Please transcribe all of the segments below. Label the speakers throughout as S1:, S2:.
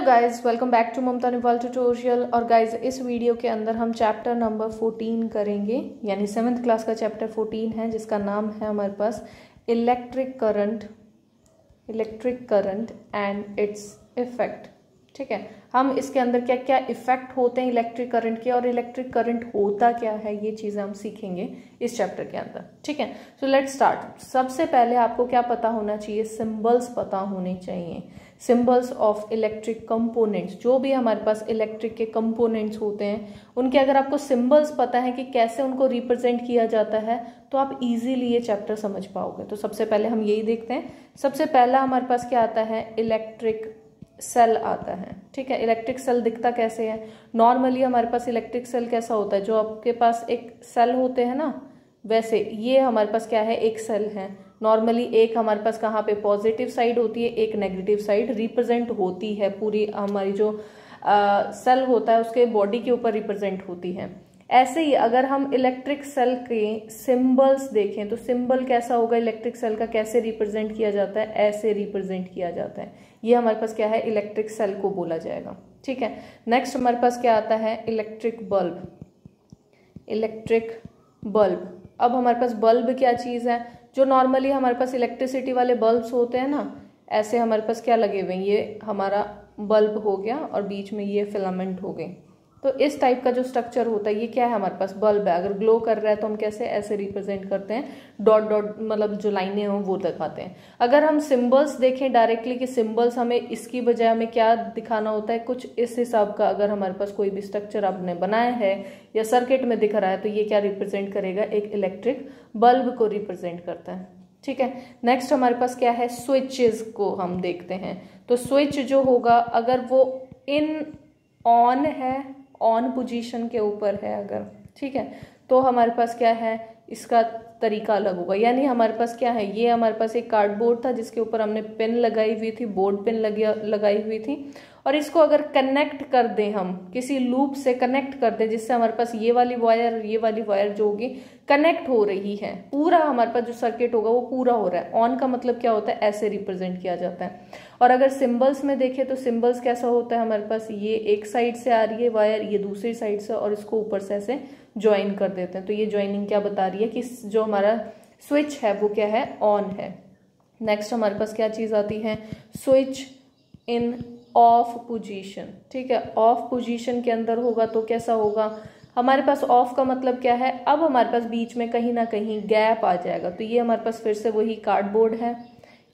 S1: Guys, welcome back to Mamta Nepal tutorial. और guys, इस video के अंदर हम चैप्टर नंबर 14 करेंगे, यानी 7th क्लास का चैप्टर 14 है, जिसका नाम है हमारे पास electric current and its effect. ठीक है, हम इसके अंदर क्या क्या इफेक्ट होते हैं इलेक्ट्रिक करंट के और इलेक्ट्रिक करंट होता क्या है, ये चीज़ें हम सीखेंगे इस चैप्टर के अंदर। ठीक है, सो लेट्स स्टार्ट। सबसे पहले आपको क्या पता होना चाहिए, सिंबल्स पता होने चाहिए, सिंबल्स ऑफ इलेक्ट्रिक कंपोनेंट्स। जो भी हमारे पास इलेक्ट्रिक के कंपोनेंट्स होते हैं, उनके अगर आपको सिंबल्स पता है कि कैसे उनको रिप्रेजेंट किया जाता है, तो आप इजीली ये चैप्टर समझ पाओगे। तो सबसे पहले हम यही देखते हैं। सबसे पहला हमारे पास क्या आता है, इलेक्ट्रिक सेल आता है। ठीक है, इलेक्ट्रिक सेल दिखता कैसे है, नॉर्मली हमारे पास इलेक्ट्रिक सेल कैसा होता है, जो आपके पास एक सेल होते हैं ना, वैसे ये हमारे पास क्या है, एक सेल है। नॉर्मली एक हमारे पास कहाँ पे पॉजिटिव साइड होती है, एक नेगेटिव साइड रिप्रेजेंट होती है, पूरी हमारी जो सेल होता है उसके बॉडी के ऊपर रिप्रेजेंट होती है। ऐसे ही अगर हम इलेक्ट्रिक सेल के सिंबल्स देखें तो सिंबल कैसा होगा, इलेक्ट्रिक सेल का कैसे रिप्रेजेंट किया जाता है, ऐसे रिप्रेजेंट किया जाता है। ये हमारे पास क्या है, इलेक्ट्रिक सेल को बोला जाएगा। ठीक है, नेक्स्ट हमारे पास क्या आता है, इलेक्ट्रिक बल्ब। अब हमारे पास बल्ब क्या चीज़ है, जो नॉर्मली हमारे पास इलेक्ट्रिसिटी वाले बल्ब्स होते हैं ना, ऐसे हमारे पास क्या लगे हुए हैं, ये हमारा बल्ब हो गया और बीच में ये फिलामेंट हो गए। तो इस टाइप का जो स्ट्रक्चर होता है, ये क्या है, हमारे पास बल्ब है। अगर ग्लो कर रहा है तो हम कैसे ऐसे रिप्रेजेंट करते हैं, डॉट डॉट, मतलब जो लाइनें हों वो दिखाते हैं। अगर हम सिंबल्स देखें डायरेक्टली कि सिंबल्स हमें इसकी बजाय हमें क्या दिखाना होता है, कुछ इस हिसाब का अगर हमारे पास कोई भी स्ट्रक्चर आपने बनाया है या सर्किट में दिख रहा है, तो ये क्या रिप्रेजेंट करेगा, एक इलेक्ट्रिक बल्ब को रिप्रेजेंट करता है। ठीक है, नेक्स्ट हमारे पास क्या है, स्विचेस को हम देखते हैं। तो स्विच जो होगा, अगर वो ऑन है, ऑन पोजीशन के ऊपर है अगर, ठीक है, तो हमारे पास क्या है, इसका तरीका अलग होगा। यानी हमारे पास क्या है, ये हमारे पास एक कार्डबोर्ड था जिसके ऊपर हमने पिन लगाई हुई थी, बोर्ड पिन लगाई हुई थी, और इसको अगर कनेक्ट कर दें, हम किसी लूप से कनेक्ट कर दें, जिससे हमारे पास ये वाली वायर जो होगी कनेक्ट हो रही है, पूरा हमारे पास जो सर्किट होगा वो पूरा हो रहा है। ऑन का मतलब क्या होता है, ऐसे रिप्रेजेंट किया जाता है। और अगर सिंबल्स में देखें तो सिंबल्स कैसा होता है, हमारे पास ये एक साइड से आ रही है वायर, ये दूसरी साइड से, और इसको ऊपर से ऐसे ज्वाइन कर देते हैं। तो ये ज्वाइनिंग क्या बता रही है कि जो हमारा स्विच है वो क्या है, ऑन है। नेक्स्ट हमारे पास क्या चीज आती है, स्विच इन ऑफ पोजीशन। ठीक है, ऑफ पोजीशन के अंदर होगा तो कैसा होगा, हमारे पास ऑफ का मतलब क्या है, अब हमारे पास बीच में कहीं ना कहीं गैप आ जाएगा। तो ये हमारे पास फिर से वही कार्डबोर्ड है,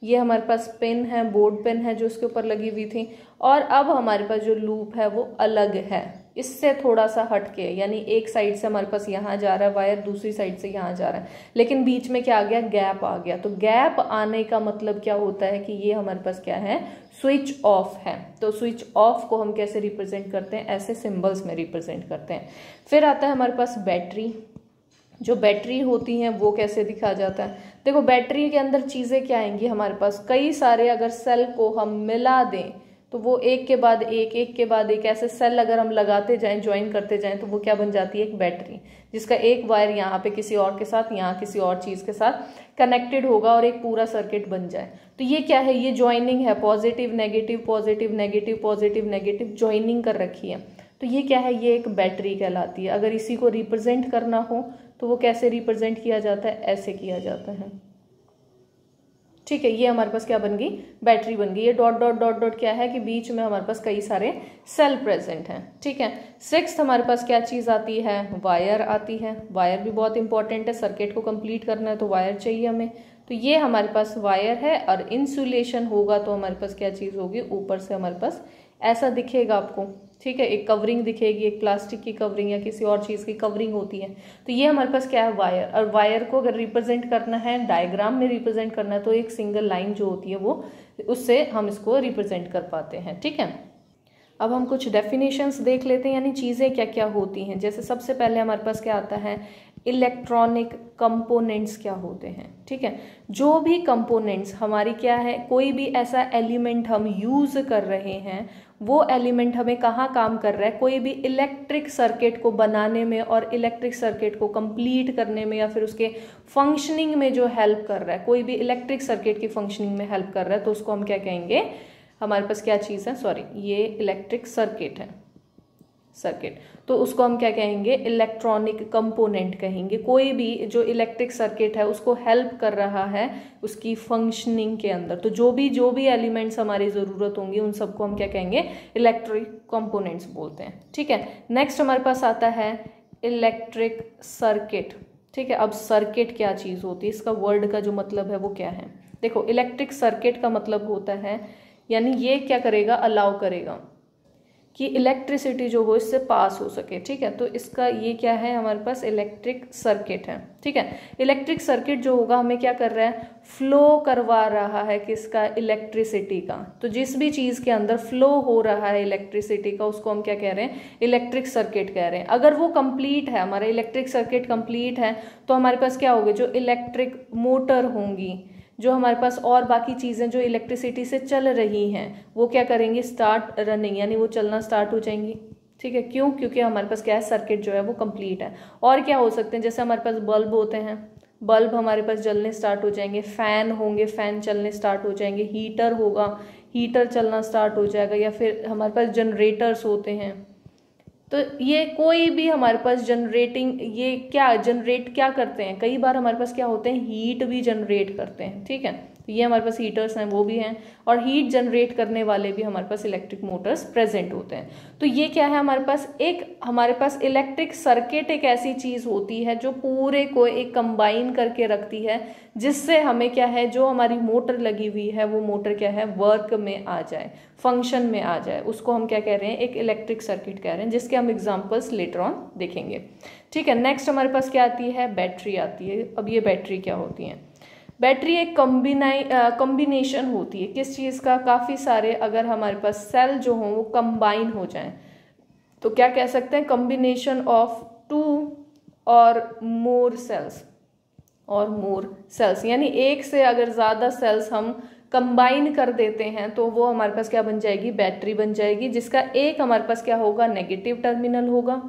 S1: ये हमारे पास पेन है, बोर्ड पेन है जो उसके ऊपर लगी हुई थी, और अब हमारे पास जो लूप है वो अलग है, इससे थोड़ा सा हटके, यानी एक साइड से हमारे पास यहाँ जा रहा है वायर, दूसरी साइड से यहाँ जा रहा है, लेकिन बीच में क्या आ गया, गैप आ गया। तो गैप आने का मतलब क्या होता है कि ये हमारे पास क्या है, स्विच ऑफ है। तो स्विच ऑफ को हम कैसे रिप्रेजेंट करते हैं, ऐसे सिंबल्स में रिप्रेजेंट करते हैं। फिर आता है हमारे पास बैटरी। जो बैटरी होती हैं वो कैसे दिखा जाता है, देखो बैटरी के अंदर चीजें क्या आएंगी, हमारे पास कई सारे अगर सेल को हम मिला दें तो वो एक के बाद एक ऐसे सेल अगर हम लगाते जाएं, ज्वाइन करते जाएं, तो वो क्या बन जाती है, एक बैटरी, जिसका एक वायर यहाँ पे किसी और के साथ, यहाँ किसी और चीज के साथ कनेक्टेड होगा और एक पूरा सर्किट बन जाए। तो ये क्या है, ये ज्वाइनिंग है, positive negative positive negative positive negative joining कर रखी है। तो ये क्या है, ये एक बैटरी कहलाती है। अगर इसी को रिप्रेजेंट करना हो तो वो कैसे रिप्रेजेंट किया जाता है, ऐसे किया जाता है। ठीक है, ये हमारे पास क्या बन गई, बैटरी बन गई। ये डॉट डॉट डॉट डॉट क्या है कि बीच में हमारे पास कई सारे सेल प्रेजेंट हैं। ठीक है, सिक्स्थ हमारे पास क्या चीज आती है, वायर आती है। वायर भी बहुत इंपॉर्टेंट है, सर्किट को कंप्लीट करना है तो वायर चाहिए हमें। तो ये हमारे पास वायर है, और इंसुलेशन होगा तो हमारे पास क्या चीज होगी, ऊपर से हमारे पास ऐसा दिखेगा आपको। ठीक है, एक कवरिंग दिखेगी, एक प्लास्टिक की कवरिंग या किसी और चीज की कवरिंग होती है। तो ये हमारे पास क्या है, वायर। और वायर को अगर रिप्रेजेंट करना है, डायग्राम में रिप्रेजेंट करना है, तो एक सिंगल लाइन जो होती है वो, उससे हम इसको रिप्रेजेंट कर पाते हैं। ठीक है, अब हम कुछ डेफिनेशंस देख लेते हैं, यानी चीजें क्या क्या होती हैं। जैसे सबसे पहले हमारे पास क्या आता है, इलेक्ट्रॉनिक कंपोनेंट्स क्या होते हैं। ठीक है, जो भी कंपोनेंट्स हमारी क्या है, कोई भी ऐसा एलिमेंट हम यूज कर रहे हैं, वो एलिमेंट हमें कहाँ काम कर रहा है, कोई भी इलेक्ट्रिक सर्किट को बनाने में और इलेक्ट्रिक सर्किट को कंप्लीट करने में, या फिर उसके फंक्शनिंग में जो हेल्प कर रहा है, कोई भी इलेक्ट्रिक सर्किट की फंक्शनिंग में हेल्प कर रहा है, तो उसको हम क्या कहेंगे, हमारे पास क्या चीज़ है, सॉरी ये इलेक्ट्रिक सर्किट है, सर्किट, तो उसको हम क्या कहेंगे, इलेक्ट्रॉनिक कंपोनेंट कहेंगे। कोई भी जो इलेक्ट्रिक सर्किट है उसको हेल्प कर रहा है उसकी फंक्शनिंग के अंदर, तो जो भी एलिमेंट्स हमारी ज़रूरत होंगी उन सबको हम क्या कहेंगे, इलेक्ट्रिक कंपोनेंट्स बोलते हैं। ठीक है, नेक्स्ट हमारे पास आता है इलेक्ट्रिक सर्किट। ठीक है, अब सर्किट क्या चीज़ होती है, इसका वर्ड का जो मतलब है वो क्या है। देखो इलेक्ट्रिक सर्किट का मतलब होता है, यानी ये क्या करेगा, अलाउ करेगा कि इलेक्ट्रिसिटी जो हो इससे पास हो सके। ठीक है, तो इसका ये क्या है, हमारे पास इलेक्ट्रिक सर्किट है। ठीक है, इलेक्ट्रिक सर्किट जो होगा हमें क्या कर रहा है, फ्लो करवा रहा है किसका, इलेक्ट्रिसिटी का। तो जिस भी चीज़ के अंदर फ्लो हो रहा है इलेक्ट्रिसिटी का उसको हम क्या कह रहे हैं, इलेक्ट्रिक सर्किट कह रहे हैं। अगर वो कंप्लीट है, हमारा इलेक्ट्रिक सर्किट कंप्लीट है, तो हमारे पास क्या होगा, जो इलेक्ट्रिक मोटर होंगी, जो हमारे पास और बाकी चीज़ें जो इलेक्ट्रिसिटी से चल रही हैं वो क्या करेंगी, स्टार्ट रनिंग, यानी वो चलना स्टार्ट हो जाएंगी। ठीक है, क्यों, क्योंकि हमारे पास क्या है, सर्किट जो है वो कंप्लीट है। और क्या हो सकते हैं, जैसे हमारे पास बल्ब होते हैं, बल्ब हमारे पास जलने स्टार्ट हो जाएंगे, फैन होंगे, फैन चलने स्टार्ट हो जाएंगे, हीटर होगा, हीटर चलना स्टार्ट हो जाएगा, या फिर हमारे पास जनरेटर्स होते हैं। तो ये कोई भी हमारे पास जनरेटिंग, ये क्या जनरेट क्या करते हैं, कई बार हमारे पास क्या होते हैं, हीट भी जनरेट करते हैं। ठीक है, तो ये हमारे पास हीटर्स हैं, वो भी हैं, और हीट जनरेट करने वाले भी हमारे पास इलेक्ट्रिक मोटर्स प्रेजेंट होते हैं। तो ये क्या है, हमारे पास इलेक्ट्रिक सर्किट एक ऐसी चीज़ होती है जो पूरे को एक कंबाइन करके रखती है, जिससे हमें क्या है, जो हमारी मोटर लगी हुई है वो मोटर क्या है, वर्क में आ जाए, फंक्शन में आ जाए, उसको हम क्या कह रहे हैं, एक इलेक्ट्रिक सर्किट कह रहे हैं, जिसके हम एग्जांपल्स लेटर ऑन देखेंगे। ठीक है, नेक्स्ट हमारे पास क्या आती है, बैटरी आती है। अब ये बैटरी क्या होती है, बैटरी एक कॉम्बिनेशन होती है किस चीज़ का, काफ़ी सारे अगर हमारे पास सेल जो हों वो कंबाइन हो जाएं तो क्या कह सकते हैं, कॉम्बिनेशन ऑफ 2 और मोर सेल्स, यानी एक से अगर ज़्यादा सेल्स हम कंबाइन कर देते हैं तो वो हमारे पास क्या बन जाएगी, बैटरी बन जाएगी, जिसका एक हमारे पास क्या होगा, नेगेटिव टर्मिनल होगा।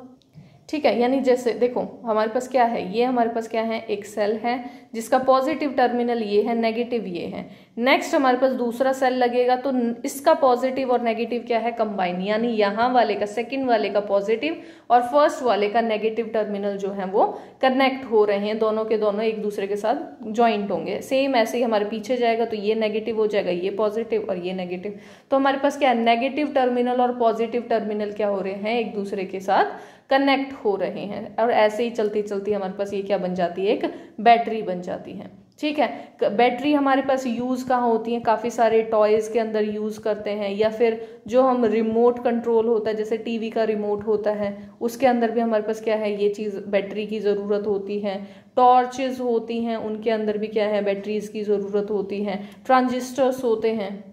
S1: ठीक है, यानी जैसे देखो हमारे पास क्या है, ये हमारे पास क्या है, एक सेल है जिसका पॉजिटिव टर्मिनल ये है, नेगेटिव ये है। नेक्स्ट हमारे पास दूसरा सेल लगेगा तो इसका पॉजिटिव और नेगेटिव क्या है, कंबाइन, यानी यहाँ वाले का, सेकंड वाले का पॉजिटिव और फर्स्ट वाले का नेगेटिव टर्मिनल जो है वो कनेक्ट हो रहे हैं, दोनों के दोनों एक दूसरे के साथ ज्वाइंट होंगे। सेम ऐसे ही हमारे पीछे जाएगा तो ये नेगेटिव हो जाएगा, ये पॉजिटिव और ये नेगेटिव। तो हमारे पास क्या है, नेगेटिव टर्मिनल और पॉजिटिव टर्मिनल क्या हो रहे हैं, एक दूसरे के साथ कनेक्ट हो रहे हैं, और ऐसे ही चलती चलती हमारे पास ये क्या बन जाती है, एक बैटरी बन जाती है। ठीक है, बैटरी हमारे पास यूज़ कहाँ होती है, काफ़ी सारे टॉयज़ के अंदर यूज़ करते हैं, या फिर जो हम रिमोट कंट्रोल होता है, जैसे टीवी का रिमोट होता है, उसके अंदर भी हमारे पास क्या है, ये चीज़ बैटरी की ज़रूरत होती है। टॉर्चेस होती हैं, उनके अंदर भी क्या है, बैटरीज की ज़रूरत होती है। ट्रांजिस्टर्स होते हैं,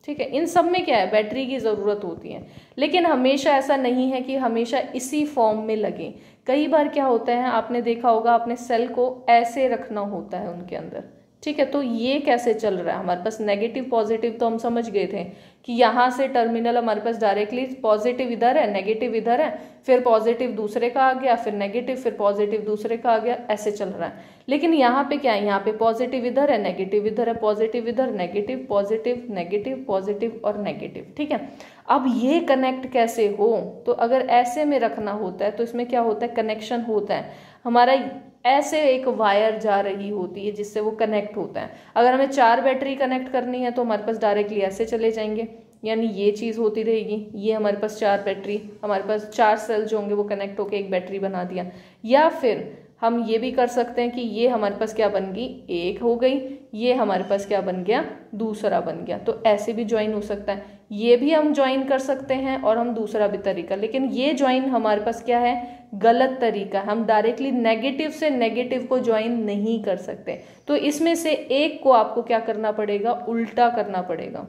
S1: ठीक है, इन सब में क्या है, बैटरी की ज़रूरत होती है। लेकिन हमेशा ऐसा नहीं है कि हमेशा इसी फॉर्म में लगे। कई बार क्या होता है, आपने देखा होगा, अपने सेल को ऐसे रखना होता है उनके अंदर। ठीक है, तो ये कैसे चल रहा है, हमारे पास नेगेटिव पॉजिटिव तो हम समझ गए थे कि यहाँ से टर्मिनल हमारे पास डायरेक्टली पॉजिटिव इधर है, नेगेटिव इधर है, फिर पॉजिटिव दूसरे का आ गया, फिर नेगेटिव, फिर पॉजिटिव दूसरे का आ गया, ऐसे चल रहा है। लेकिन यहाँ पे क्या है, यहाँ पे पॉजिटिव इधर है, नेगेटिव इधर है, पॉजिटिव इधर, नेगेटिव, पॉजिटिव, नेगेटिव, पॉजिटिव और नेगेटिव। ठीक है, अब ये कनेक्ट कैसे हो, तो अगर ऐसे में रखना होता है तो इसमें क्या होता है, कनेक्शन होता है हमारा, ऐसे एक वायर जा रही होती है जिससे वो कनेक्ट होता है। अगर हमें 4 बैटरी कनेक्ट करनी है तो हमारे पास डायरेक्टली ऐसे चले जाएंगे, यानी ये चीज़ होती रहेगी, ये हमारे पास 4 बैटरी, हमारे पास 4 सेल जो होंगे वो कनेक्ट होकर एक बैटरी बना दिया। या फिर हम ये भी कर सकते हैं कि ये हमारे पास क्या बन गई, एक हो गई, ये हमारे पास क्या बन गया, दूसरा बन गया। तो ऐसे भी ज्वाइन हो सकता है, ये भी हम ज्वाइन कर सकते हैं और हम दूसरा भी तरीका। लेकिन ये ज्वाइन हमारे पास क्या है, गलत तरीका, हम डायरेक्टली नेगेटिव से नेगेटिव को ज्वाइन नहीं कर सकते। तो इसमें से एक को आपको क्या करना पड़ेगा, उल्टा करना पड़ेगा।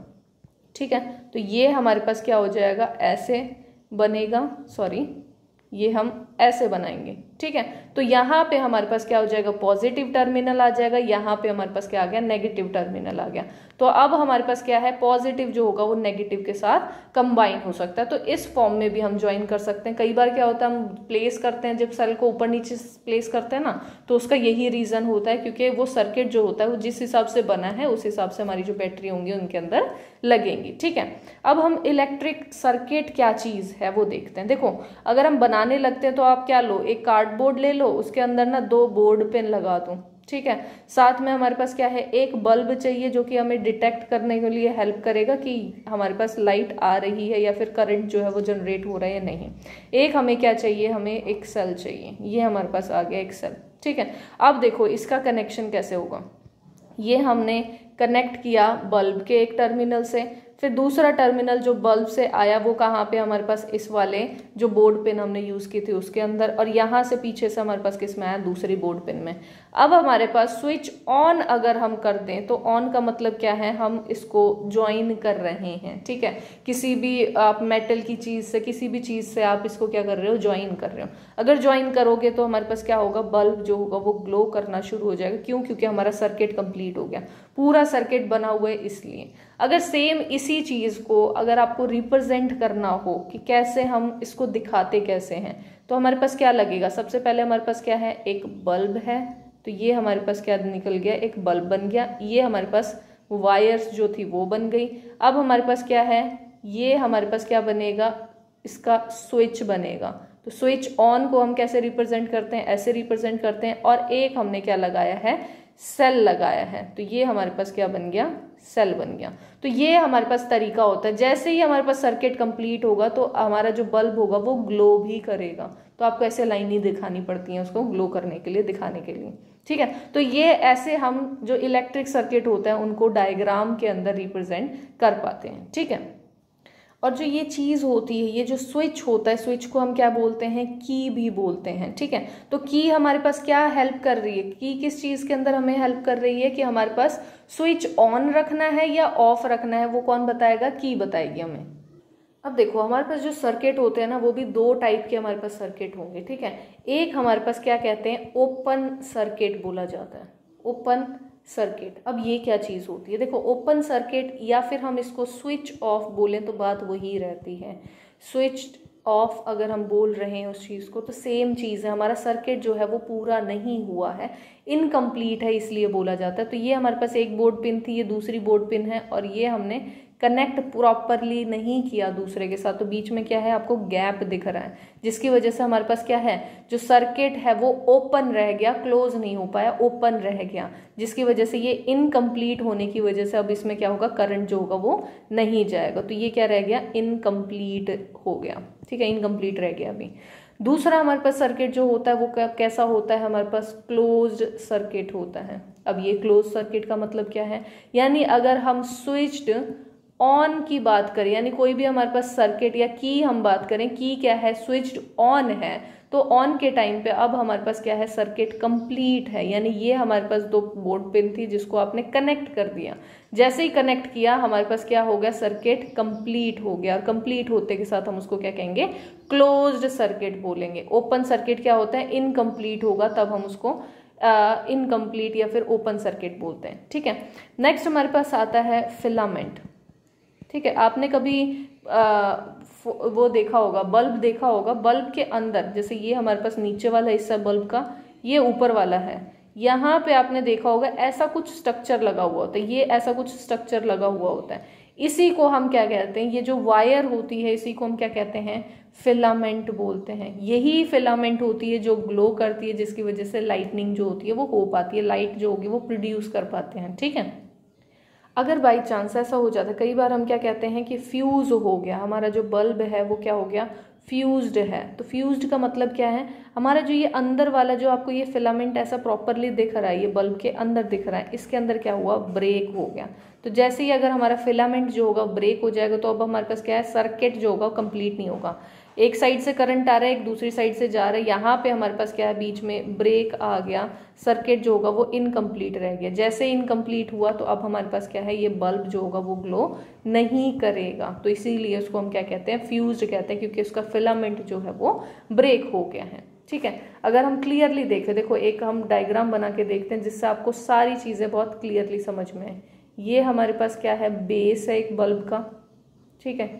S1: ठीक है, तो ये हमारे पास क्या हो जाएगा, ऐसे बनेगा, सॉरी ये हम ऐसे बनाएंगे। ठीक है। तो यहाँ पे हमारे पास क्या हो जाएगा, पॉजिटिव टर्मिनल आ जाएगा, यहाँ पे हमारे पास क्या आ गया, नेगेटिव टर्मिनल आ गया। तो अब हमारे पास क्या है, पॉजिटिव जो होगा वो नेगेटिव के साथ कंबाइन हो सकता है। तो इस फॉर्म में भी हम ज्वाइन कर सकते हैं। कई बार क्या होता है, हम प्लेस करते हैं, जब सेल को ऊपर नीचे प्लेस करते हैं ना, तो उसका यही रीजन होता है, क्योंकि वो सर्किट जो होता है वो जिस हिसाब से बना है उस हिसाब से हमारी जो बैटरी होंगी उनके अंदर लगेंगी। ठीक है, अब हम इलेक्ट्रिक सर्किट क्या चीज है वो देखते हैं। देखो, अगर हम बनाने लगते हैं तो आप क्या लो, एक कार्डबोर्ड ले लो, उसके अंदर ना 2 बोर्ड पेन लगा दो। ठीक है, साथ में हमारे पास क्या है, एक बल्ब चाहिए जो कि हमें डिटेक्ट करने के लिए हेल्प करेगा कि हमारे पास लाइट आ रही है या फिर करंट जो है वो जनरेट हो रहा है या नहीं। एक हमें क्या चाहिए, हमें एक सेल चाहिए। ये हमारे पास आ गया एक सेल। ठीक है, अब देखो इसका कनेक्शन कैसे होगा। ये हमने कनेक्ट किया बल्ब के एक टर्मिनल से, फिर दूसरा टर्मिनल जो बल्ब से आया वो कहाँ पे, हमारे पास इस वाले जो बोर्ड पिन हमने यूज की थी उसके अंदर, और यहाँ से पीछे से हमारे पास किस में आया, दूसरी बोर्ड पिन में। अब हमारे पास स्विच ऑन अगर हम कर दें तो ऑन का मतलब क्या है, हम इसको ज्वाइन कर रहे हैं। ठीक है, किसी भी आप मेटल की चीज से, किसी भी चीज से आप इसको क्या कर रहे हो, ज्वाइन कर रहे हो। अगर ज्वाइन करोगे तो हमारे पास क्या होगा, बल्ब जो होगा वो ग्लो करना शुरू हो जाएगा। क्यों, क्योंकि हमारा सर्किट कंप्लीट हो गया, पूरा सर्किट बना हुआ है इसलिए। अगर सेम इसी चीज को अगर आपको रिप्रेजेंट करना हो कि कैसे हम इसको दिखाते कैसे हैं, तो हमारे पास क्या लगेगा, सबसे पहले हमारे पास क्या है, एक बल्ब है। तो ये हमारे पास क्या निकल गया, एक बल्ब बन गया। ये हमारे पास वायर्स जो थी वो बन गई। अब हमारे पास क्या है, ये हमारे पास क्या बनेगा, इसका स्विच बनेगा। तो स्विच ऑन को हम कैसे रिप्रेजेंट करते हैं, ऐसे रिप्रेजेंट करते हैं। और एक हमने क्या लगाया है, सेल लगाया है। तो ये हमारे पास क्या बन गया, सेल बन गया। तो ये हमारे पास तरीका होता है। जैसे ही हमारे पास सर्किट कंप्लीट होगा तो हमारा जो बल्ब होगा वो ग्लो भी करेगा। तो आपको ऐसे लाइनें दिखानी पड़ती हैं उसको ग्लो करने के लिए, दिखाने के लिए। ठीक है, तो ये ऐसे हम जो इलेक्ट्रिक सर्किट होता है उनको डायग्राम के अंदर रिप्रेजेंट कर पाते हैं। ठीक है, और जो ये चीज होती है, ये जो स्विच होता है, स्विच को हम क्या बोलते हैं, की भी बोलते हैं। ठीक है, तो की हमारे पास क्या हेल्प कर रही है, की किस चीज के अंदर हमें हेल्प कर रही है कि हमारे पास स्विच ऑन रखना है या ऑफ रखना है, वो कौन बताएगा, की बताएगी हमें। अब देखो, हमारे पास जो सर्किट होते हैं ना, वो भी 2 टाइप के हमारे पास सर्किट होंगे। ठीक है, एक हमारे पास क्या कहते हैं, ओपन सर्किट बोला जाता है, ओपन सर्किट। अब ये क्या चीज होती है, देखो ओपन सर्किट या फिर हम इसको स्विच ऑफ बोलें तो बात वही रहती है। स्विच ऑफ अगर हम बोल रहे हैं उस चीज को तो सेम चीज है, हमारा सर्किट जो है वो पूरा नहीं हुआ है, इनकम्प्लीट है, इसलिए बोला जाता है। तो ये हमारे पास एक बोर्ड पिन थी, ये दूसरी बोर्ड पिन है, और ये हमने कनेक्ट प्रॉपरली नहीं किया दूसरे के साथ। तो बीच में क्या है, आपको गैप दिख रहा है, जिसकी वजह से हमारे पास क्या है, जो सर्किट है वो ओपन रह गया, क्लोज नहीं हो पाया, ओपन रह गया, जिसकी वजह से ये इनकम्प्लीट होने की वजह से अब इसमें क्या होगा, करंट जो होगा वो नहीं जाएगा। तो ये क्या रह गया, इनकम्प्लीट हो गया। ठीक है, इनकम्प्लीट रह गया। अभी दूसरा हमारे पास सर्किट जो होता है वो कैसा होता है, हमारे पास क्लोज्ड सर्किट होता है। अब ये क्लोज सर्किट का मतलब क्या है, यानी अगर हम स्विच्ड ऑन की बात करें, यानी कोई भी हमारे पास सर्किट या की हम बात करें, की क्या है, स्विच्ड ऑन है, तो ऑन के टाइम पे अब हमारे पास क्या है, सर्किट कंप्लीट है। यानी ये हमारे पास 2 बोर्ड पिन थी जिसको आपने कनेक्ट कर दिया, जैसे ही कनेक्ट किया हमारे पास क्या हो गया, सर्किट कंप्लीट हो गया। और कंप्लीट होते के साथ हम उसको क्या कहेंगे, क्लोज्ड सर्किट बोलेंगे। ओपन सर्किट क्या होता है, इनकम्प्लीट होगा, तब हम उसको इनकम्प्लीट या फिर ओपन सर्किट बोलते हैं। ठीक है, नेक्स्ट हमारे पास आता है फिलामेंट। ठीक है, आपने कभी वो देखा होगा, बल्ब देखा होगा, बल्ब के अंदर जैसे ये हमारे पास नीचे वाला हिस्सा बल्ब का, ये ऊपर वाला है, यहाँ पे आपने देखा होगा ऐसा कुछ स्ट्रक्चर लगा हुआ होता है, ये ऐसा कुछ स्ट्रक्चर लगा हुआ होता है। इसी को हम क्या कहते हैं, ये जो वायर होती है इसी को हम क्या कहते हैं, फिलामेंट बोलते हैं। यही फिलामेंट होती है जो ग्लो करती है, जिसकी वजह से लाइटनिंग जो होती है वो हो पाती है, लाइट जो होगी वो प्रोड्यूस कर पाते हैं। ठीक है, अगर बाई चांस ऐसा हो जाता है, कई बार हम क्या कहते हैं कि फ्यूज हो गया, हमारा जो बल्ब है वो क्या हो गया, फ्यूज्ड है। तो फ्यूज्ड का मतलब क्या है, हमारा जो ये अंदर वाला जो आपको ये फिलामेंट ऐसा प्रॉपरली दिख रहा है, ये बल्ब के अंदर दिख रहा है, इसके अंदर क्या हुआ, ब्रेक हो गया। तो जैसे ही अगर हमारा फिलामेंट जो होगा ब्रेक हो जाएगा तो अब हमारे पास क्या है, सर्किट जो होगा कंप्लीट नहीं होगा। एक साइड से करंट आ रहा है, एक दूसरी साइड से जा रहा है, यहाँ पे हमारे पास क्या है, बीच में ब्रेक आ गया, सर्किट जो होगा वो इनकम्प्लीट रह गया। जैसे इनकम्प्लीट हुआ तो अब हमारे पास क्या है, ये बल्ब जो होगा वो ग्लो नहीं करेगा। तो इसीलिए उसको हम क्या कहते हैं, फ्यूज्ड कहते हैं, क्योंकि उसका फिलामेंट जो है वो ब्रेक हो गया है। ठीक है। अगर हम क्लियरली देखें, देखो एक हम डायग्राम बना के देखते हैं जिससे आपको सारी चीज़ें बहुत क्लियरली समझ में आए। ये हमारे पास क्या है, बेस है एक बल्ब का, ठीक है।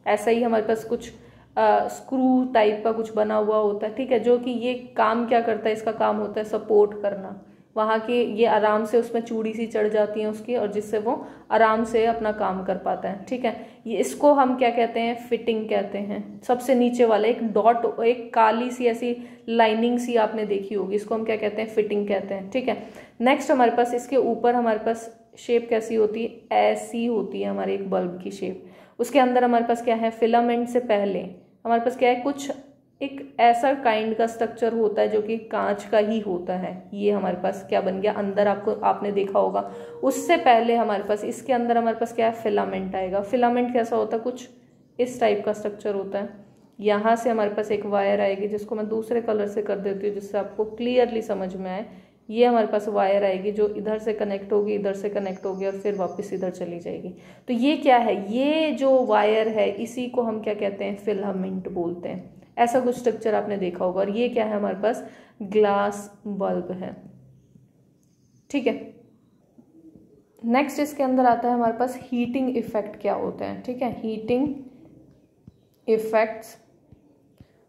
S1: ऐसा ही हमारे पास कुछ स्क्रू टाइप का कुछ बना हुआ होता है, ठीक है, जो कि ये काम क्या करता है, इसका काम होता है सपोर्ट करना, वहाँ के ये आराम से उसमें चूड़ी सी चढ़ जाती है उसकी, और जिससे वो आराम से अपना काम कर पाता है, ठीक है। ये इसको हम क्या कहते हैं, फिटिंग कहते हैं। सबसे नीचे वाला एक डॉट, एक काली सी ऐसी लाइनिंग सी आपने देखी होगी, इसको हम क्या कहते हैं, फिटिंग कहते हैं, ठीक है। नेक्स्ट हमारे पास इसके ऊपर हमारे पास शेप कैसी होती है, ऐसी होती है हमारे एक बल्ब की शेप। उसके अंदर हमारे पास क्या है, फिलामेंट से पहले हमारे पास क्या है, कुछ एक ऐसा काइंड का स्ट्रक्चर होता है जो कि कांच का ही होता है। ये हमारे पास क्या बन गया, अंदर आपने देखा होगा। उससे पहले हमारे पास इसके अंदर हमारे पास क्या है, फिलामेंट आएगा। फिलामेंट कैसा होता है, कुछ इस टाइप का स्ट्रक्चर होता है। यहाँ से हमारे पास एक वायर आएगी, जिसको मैं दूसरे कलर से कर देती हूँ जिससे आपको क्लियरली समझ में आए। ये हमारे पास वायर आएगी जो इधर से कनेक्ट होगी, इधर से कनेक्ट होगी, और फिर वापस इधर चली जाएगी। तो ये क्या है, ये जो वायर है इसी को हम क्या कहते हैं, फिलामेंट बोलते हैं। ऐसा कुछ स्ट्रक्चर आपने देखा होगा। और ये क्या है, हमारे पास ग्लास बल्ब है, ठीक है। नेक्स्ट इसके अंदर आता है हमारे पास हीटिंग इफेक्ट क्या होते हैं, ठीक है। Heating effects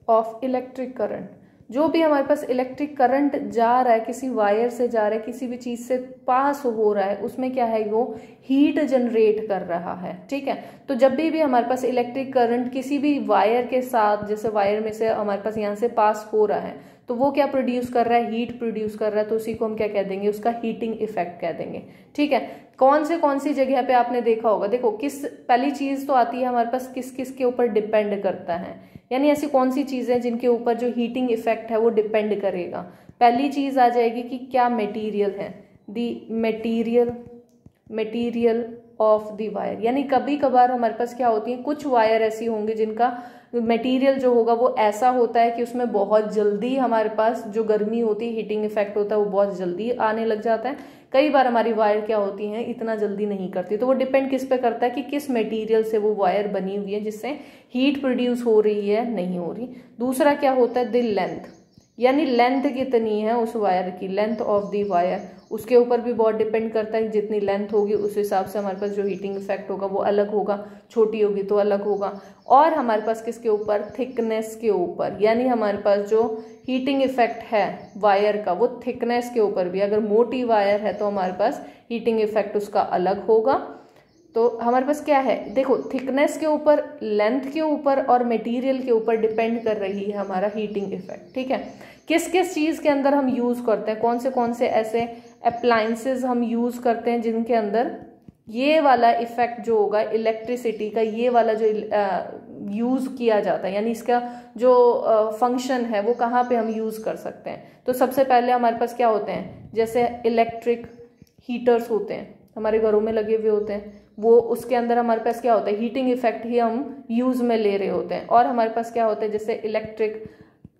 S1: of electric current. जो भी हमारे पास इलेक्ट्रिक करंट जा रहा है, किसी वायर से जा रहा है, किसी भी चीज से पास हो रहा है, उसमें क्या है, वो हीट जनरेट कर रहा है, ठीक है। तो जब भी हमारे पास इलेक्ट्रिक करंट किसी भी वायर के साथ, जैसे वायर में से हमारे पास यहाँ से पास हो रहा है, तो वो क्या प्रोड्यूस कर रहा है, हीट प्रोड्यूस कर रहा है। तो उसी को हम क्या कह देंगे, उसका हीटिंग इफेक्ट कह देंगे, ठीक है। कौन सी जगह पे आपने देखा होगा, देखो पहली चीज तो आती है हमारे पास किस किस के ऊपर डिपेंड करता है, यानी ऐसी कौन सी चीजें जिनके ऊपर जो हीटिंग इफेक्ट है वो डिपेंड करेगा। पहली चीज आ जाएगी कि क्या मटेरियल है, दी मटेरियल ऑफ द वायर। यानी कभी कभार हमारे पास क्या होती है, कुछ वायर ऐसी होंगे जिनका मटेरियल जो होगा वो ऐसा होता है कि उसमें बहुत जल्दी हमारे पास जो गर्मी होती है, हीटिंग इफेक्ट होता है, वो बहुत जल्दी आने लग जाता है। कई बार हमारी वायर क्या होती हैं, इतना जल्दी नहीं करती। तो वो डिपेंड किस पे करता है कि किस मटेरियल से वो वायर बनी हुई है, जिससे हीट प्रोड्यूस हो रही है, नहीं हो रही। दूसरा क्या होता है, द लेंथ, यानी लेंथ कितनी है उस वायर की, लेंथ ऑफ द वायर, उसके ऊपर भी बहुत डिपेंड करता है। जितनी लेंथ होगी उस हिसाब से हमारे पास जो हीटिंग इफेक्ट होगा वो अलग होगा, छोटी होगी तो अलग होगा। और हमारे पास किसके ऊपर, थिकनेस के ऊपर, यानी हमारे पास जो हीटिंग इफेक्ट है वायर का वो थिकनेस के ऊपर भी, अगर मोटी वायर है तो हमारे पास हीटिंग इफेक्ट उसका अलग होगा। तो हमारे पास क्या है, देखो थिकनेस के ऊपर, लेंथ के ऊपर और मटेरियल के ऊपर डिपेंड कर रही है हमारा हीटिंग इफेक्ट, ठीक है। किस किस चीज के अंदर हम यूज करते हैं, कौन से ऐसे अप्लायंसेस हम यूज करते हैं जिनके अंदर ये वाला इफेक्ट जो होगा इलेक्ट्रिसिटी का, ये वाला जो यूज किया जाता है, यानी इसका जो फंक्शन है वो कहाँ पे हम यूज कर सकते हैं। तो सबसे पहले हमारे पास क्या होते हैं, जैसे इलेक्ट्रिक हीटर्स होते हैं, हमारे घरों में लगे हुए होते हैं, वो उसके अंदर हमारे पास क्या होता है, हीटिंग इफेक्ट ही हम यूज में ले रहे होते हैं। और हमारे पास क्या होता है, जैसे इलेक्ट्रिक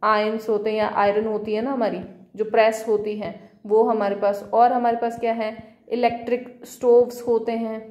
S1: आयंस होते हैं या आयरन होती है ना हमारी, जो प्रेस होती है वो हमारे पास। और हमारे पास क्या है, इलेक्ट्रिक स्टोव्स होते हैं,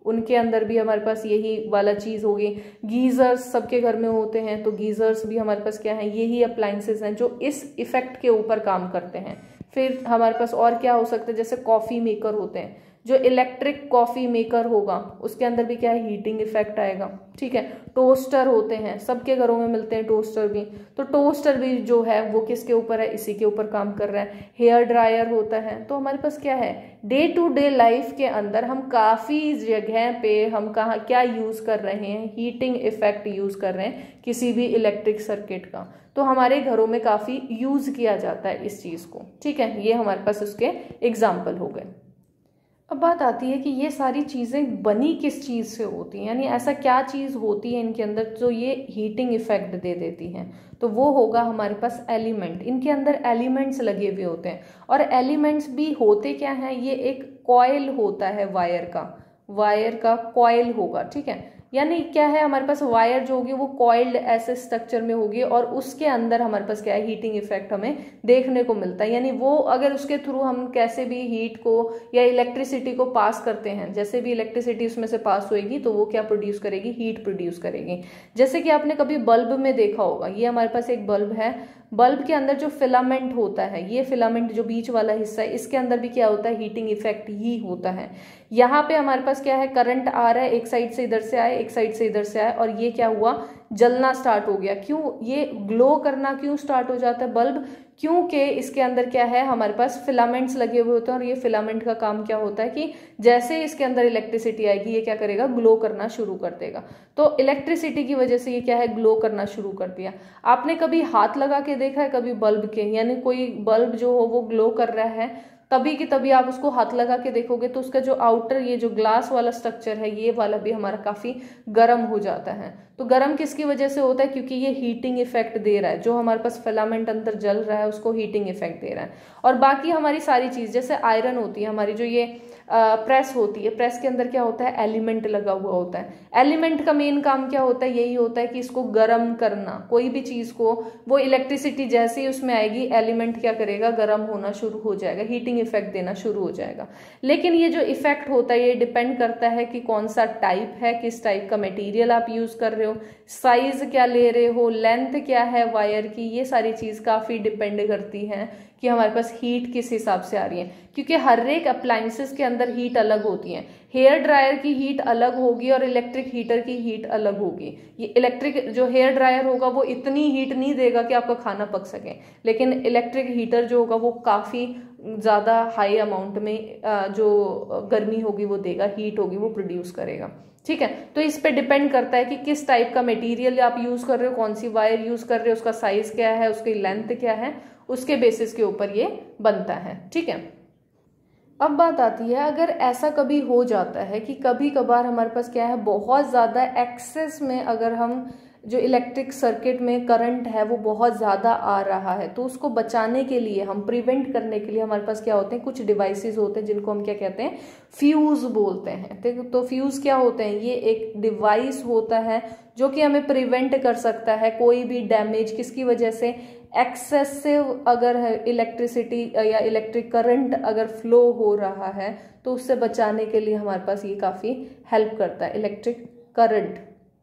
S1: उनके अंदर भी हमारे पास यही वाला चीज होगी। गीजर्स सबके घर में होते हैं, तो गीजर्स भी हमारे पास क्या है, यही अप्लायंसेस हैं जो इस इफेक्ट के ऊपर काम करते हैं। फिर हमारे पास और क्या हो सकता है, जैसे कॉफी मेकर होते हैं, जो इलेक्ट्रिक कॉफी मेकर होगा उसके अंदर भी क्या है, हीटिंग इफेक्ट आएगा, ठीक है। टोस्टर होते हैं, सबके घरों में मिलते हैं टोस्टर भी, तो टोस्टर भी जो है वो किसके ऊपर है, इसी के ऊपर काम कर रहा है। हेयर ड्रायर होता है। तो हमारे पास क्या है, डे टू डे लाइफ के अंदर हम काफी जगह पे हम कहाँ क्या यूज कर रहे हैं, हीटिंग इफेक्ट यूज कर रहे हैं किसी भी इलेक्ट्रिक सर्किट का। तो हमारे घरों में काफी यूज किया जाता है इस चीज को, ठीक है। ये हमारे पास उसके एग्जाम्पल हो गए। अब बात आती है कि ये सारी चीज़ें बनी किस चीज़ से होती हैं, यानी ऐसा क्या चीज़ होती है इनके अंदर जो ये हीटिंग इफेक्ट दे देती हैं। तो वो होगा हमारे पास एलिमेंट, इनके अंदर एलिमेंट्स लगे हुए होते हैं। और एलिमेंट्स भी होते क्या हैं, ये एक कॉइल होता है वायर का कॉइल होगा, ठीक है। यानी क्या है, हमारे पास वायर जो होगी वो कॉइल्ड ऐसे स्ट्रक्चर में होगी और उसके अंदर हमारे पास क्या है, हीटिंग इफेक्ट हमें देखने को मिलता है। यानी वो अगर उसके थ्रू हम कैसे भी हीट को या इलेक्ट्रिसिटी को पास करते हैं, जैसे भी इलेक्ट्रिसिटी उसमें से पास होएगी तो वो क्या प्रोड्यूस करेगी, हीट प्रोड्यूस करेगी। जैसे कि आपने कभी बल्ब में देखा होगा, ये हमारे पास एक बल्ब है, बल्ब के अंदर जो फिलामेंट होता है, ये फिलामेंट जो बीच वाला हिस्सा है, इसके अंदर भी क्या होता है, हीटिंग इफेक्ट ही होता है। यहाँ पे हमारे पास क्या है, करंट आ रहा है, एक साइड से इधर से आए, एक साइड से इधर से आए, और ये क्या हुआ, जलना स्टार्ट हो गया। क्यों, ये ग्लो करना क्यों स्टार्ट हो जाता है बल्ब, क्योंकि इसके अंदर क्या है, हमारे पास फिलामेंट्स लगे हुए होते हैं, और ये फिलामेंट का काम क्या होता है कि जैसे इसके अंदर इलेक्ट्रिसिटी आएगी, ये क्या करेगा, ग्लो करना शुरू कर देगा। तो इलेक्ट्रिसिटी की वजह से ये क्या है, ग्लो करना शुरू कर दिया। आपने कभी हाथ लगा के देखा है कभी बल्ब के, यानी कोई बल्ब जो हो वो ग्लो कर रहा है, तभी कि तभी आप उसको हाथ लगा के देखोगे तो उसका जो आउटर, ये जो ग्लास वाला स्ट्रक्चर है, ये वाला भी हमारा काफी गर्म हो जाता है। तो गर्म किसकी वजह से होता है, क्योंकि ये हीटिंग इफेक्ट दे रहा है, जो हमारे पास फिलामेंट अंदर जल रहा है उसको हीटिंग इफेक्ट दे रहा है। और बाकी हमारी सारी चीज, जैसे आयरन होती है हमारी, जो ये प्रेस होती है, प्रेस के अंदर क्या होता है, एलिमेंट लगा हुआ होता है। एलिमेंट का मेन काम क्या होता है, यही होता है कि इसको गर्म करना, कोई भी चीज को, वो इलेक्ट्रिसिटी जैसे ही उसमें आएगी, एलिमेंट क्या करेगा, गर्म होना शुरू हो जाएगा, हीटिंग इफेक्ट देना शुरू हो जाएगा। लेकिन ये जो इफेक्ट होता है ये डिपेंड करता है कि कौन सा टाइप है, किस टाइप का मटेरियल आप यूज कर रहे हो, साइज क्या ले रहे हो, लेंथ क्या है वायर की, ये सारी चीज काफी डिपेंड करती है कि हमारे पास हीट किस हिसाब से आ रही है। क्योंकि हर एक अप्लायंसेस के अंदर हीट अलग होती है। हेयर ड्रायर की हीट अलग होगी और इलेक्ट्रिक हीटर की हीट अलग होगी। ये इलेक्ट्रिक जो हेयर ड्रायर होगा वो इतनी हीट नहीं देगा कि आपका खाना पक सके, लेकिन इलेक्ट्रिक हीटर जो होगा वो काफी ज्यादा हाई अमाउंट में जो गर्मी होगी वो देगा, हीट होगी वो प्रोड्यूस करेगा। ठीक है, तो इस पे डिपेंड करता है कि किस टाइप का मटेरियल आप यूज कर रहे हो, कौन सी वायर यूज कर रहे हो, उसका साइज क्या है, उसकी लेंथ क्या है, उसके बेसिस के ऊपर ये बनता है। ठीक है, अब बात आती है, अगर ऐसा कभी हो जाता है कि कभी कभार हमारे पास क्या है, बहुत ज़्यादा एक्सेस में अगर हम जो इलेक्ट्रिक सर्किट में करंट है वो बहुत ज़्यादा आ रहा है, तो उसको बचाने के लिए, हम प्रिवेंट करने के लिए हमारे पास क्या होते हैं, कुछ डिवाइसेस होते हैं जिनको हम क्या कहते हैं, फ्यूज़ बोलते हैं। तो फ्यूज़ क्या होते हैं, ये एक डिवाइस होता है जो कि हमें प्रिवेंट कर सकता है कोई भी डैमेज, किसकी वजह से, एक्सेसिव अगर है इलेक्ट्रिसिटी या इलेक्ट्रिक करंट अगर फ्लो हो रहा है तो उससे बचाने के लिए हमारे पास ये काफ़ी हेल्प करता है, इलेक्ट्रिक करंट।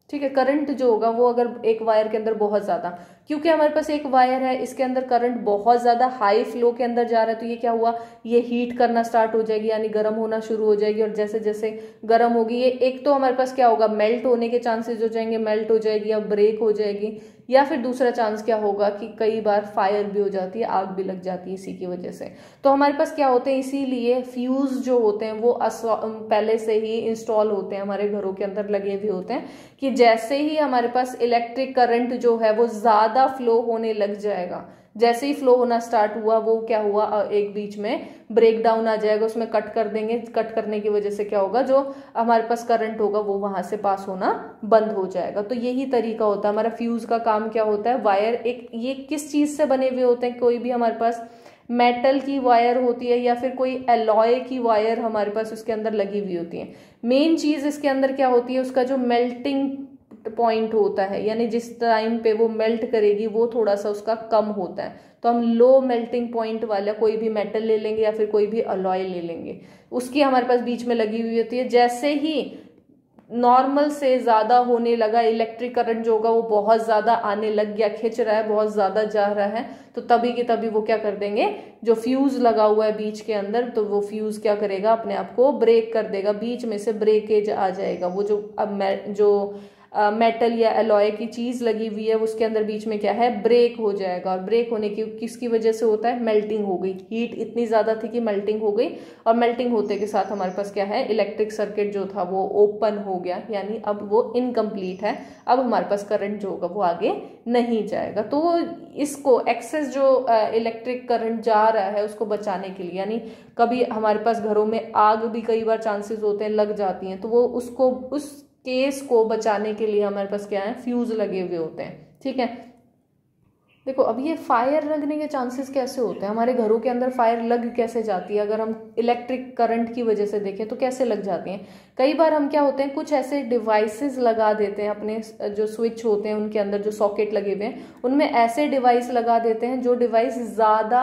S1: ठीक है, करंट जो होगा वो अगर एक वायर के अंदर बहुत ज़्यादा, क्योंकि हमारे पास एक वायर है, इसके अंदर करंट बहुत ज़्यादा हाई फ्लो के अंदर जा रहा है, तो ये क्या हुआ, ये हीट करना स्टार्ट हो जाएगी, यानी गर्म होना शुरू हो जाएगी। और जैसे जैसे गर्म होगी ये, एक तो हमारे पास क्या होगा, मेल्ट होने के चांसेस हो जाएंगे, मेल्ट हो जाएगी या ब्रेक हो जाएगी, या फिर दूसरा चांस क्या होगा कि कई बार फायर भी हो जाती है, आग भी लग जाती है इसी की वजह से। तो हमारे पास क्या होते हैं, इसीलिए फ्यूज जो होते हैं वो पहले से ही इंस्टॉल होते हैं, हमारे घरों के अंदर लगे हुए होते हैं, कि जैसे ही हमारे पास इलेक्ट्रिक करंट जो है वो ज्यादा फ्लो होने लग जाएगा, जैसे ही फ्लो होना स्टार्ट हुआ वो क्या हुआ, एक बीच में ब्रेक डाउन आ जाएगा, उसमें कट कर देंगे, कट करने की वजह से क्या होगा, जो हमारे पास करंट होगा वो वहां से पास होना बंद हो जाएगा। तो यही तरीका होता है हमारा फ्यूज का काम। क्या होता है, वायर एक, ये किस चीज से बने हुए होते हैं, कोई भी हमारे पास मेटल की वायर होती है या फिर कोई एलॉय की वायर हमारे पास उसके अंदर लगी हुई होती है। मेन चीज इसके अंदर क्या होती है, उसका जो मेल्टिंग पॉइंट होता है, यानी जिस टाइम पे वो मेल्ट करेगी वो थोड़ा सा उसका कम होता है, तो हम लो मेल्टिंग पॉइंट वाला कोई भी मेटल ले लेंगे या फिर कोई भी अलॉय ले लेंगे, उसकी हमारे पास बीच में लगी हुई होती है। जैसे ही नॉर्मल से ज्यादा होने लगा, इलेक्ट्रिक करंट जो होगा वो बहुत ज्यादा आने लग गया, खिंच रहा है, बहुत ज्यादा जा रहा है, तो तभी के तभी वो क्या कर देंगे, जो फ्यूज लगा हुआ है बीच के अंदर, तो वो फ्यूज क्या करेगा, अपने आप को ब्रेक कर देगा, बीच में से ब्रेकेज आ जाएगा। वो जो जो मेटल या एलॉय की चीज लगी हुई है उसके अंदर बीच में क्या है, ब्रेक हो जाएगा। और ब्रेक होने की किसकी वजह से होता है, मेल्टिंग हो गई, हीट इतनी ज्यादा थी कि मेल्टिंग हो गई, और मेल्टिंग होते के साथ हमारे पास क्या है, इलेक्ट्रिक सर्किट जो था वो ओपन हो गया, यानी अब वो इनकम्प्लीट है, अब हमारे पास करंट जो होगा वो आगे नहीं जाएगा। तो इसको एक्सेस जो इलेक्ट्रिक करंट जा रहा है उसको बचाने के लिए, यानी कभी हमारे पास घरों में आग भी कई बार चांसेस होते हैं लग जाती हैं, तो वो उसको, उस केस को बचाने के लिए हमारे पास क्या है, फ्यूज लगे हुए होते हैं। ठीक है, देखो अब ये फायर लगने के चांसेस कैसे होते हैं, हमारे घरों के अंदर फायर लग कैसे जाती है, अगर हम इलेक्ट्रिक करंट की वजह से देखें तो कैसे लग जाती हैं। कई बार हम क्या होते हैं, कुछ ऐसे डिवाइसेस लगा देते हैं अपने जो स्विच होते हैं उनके अंदर, जो सॉकेट लगे हुए हैं उनमें ऐसे डिवाइस लगा देते हैं जो डिवाइस ज़्यादा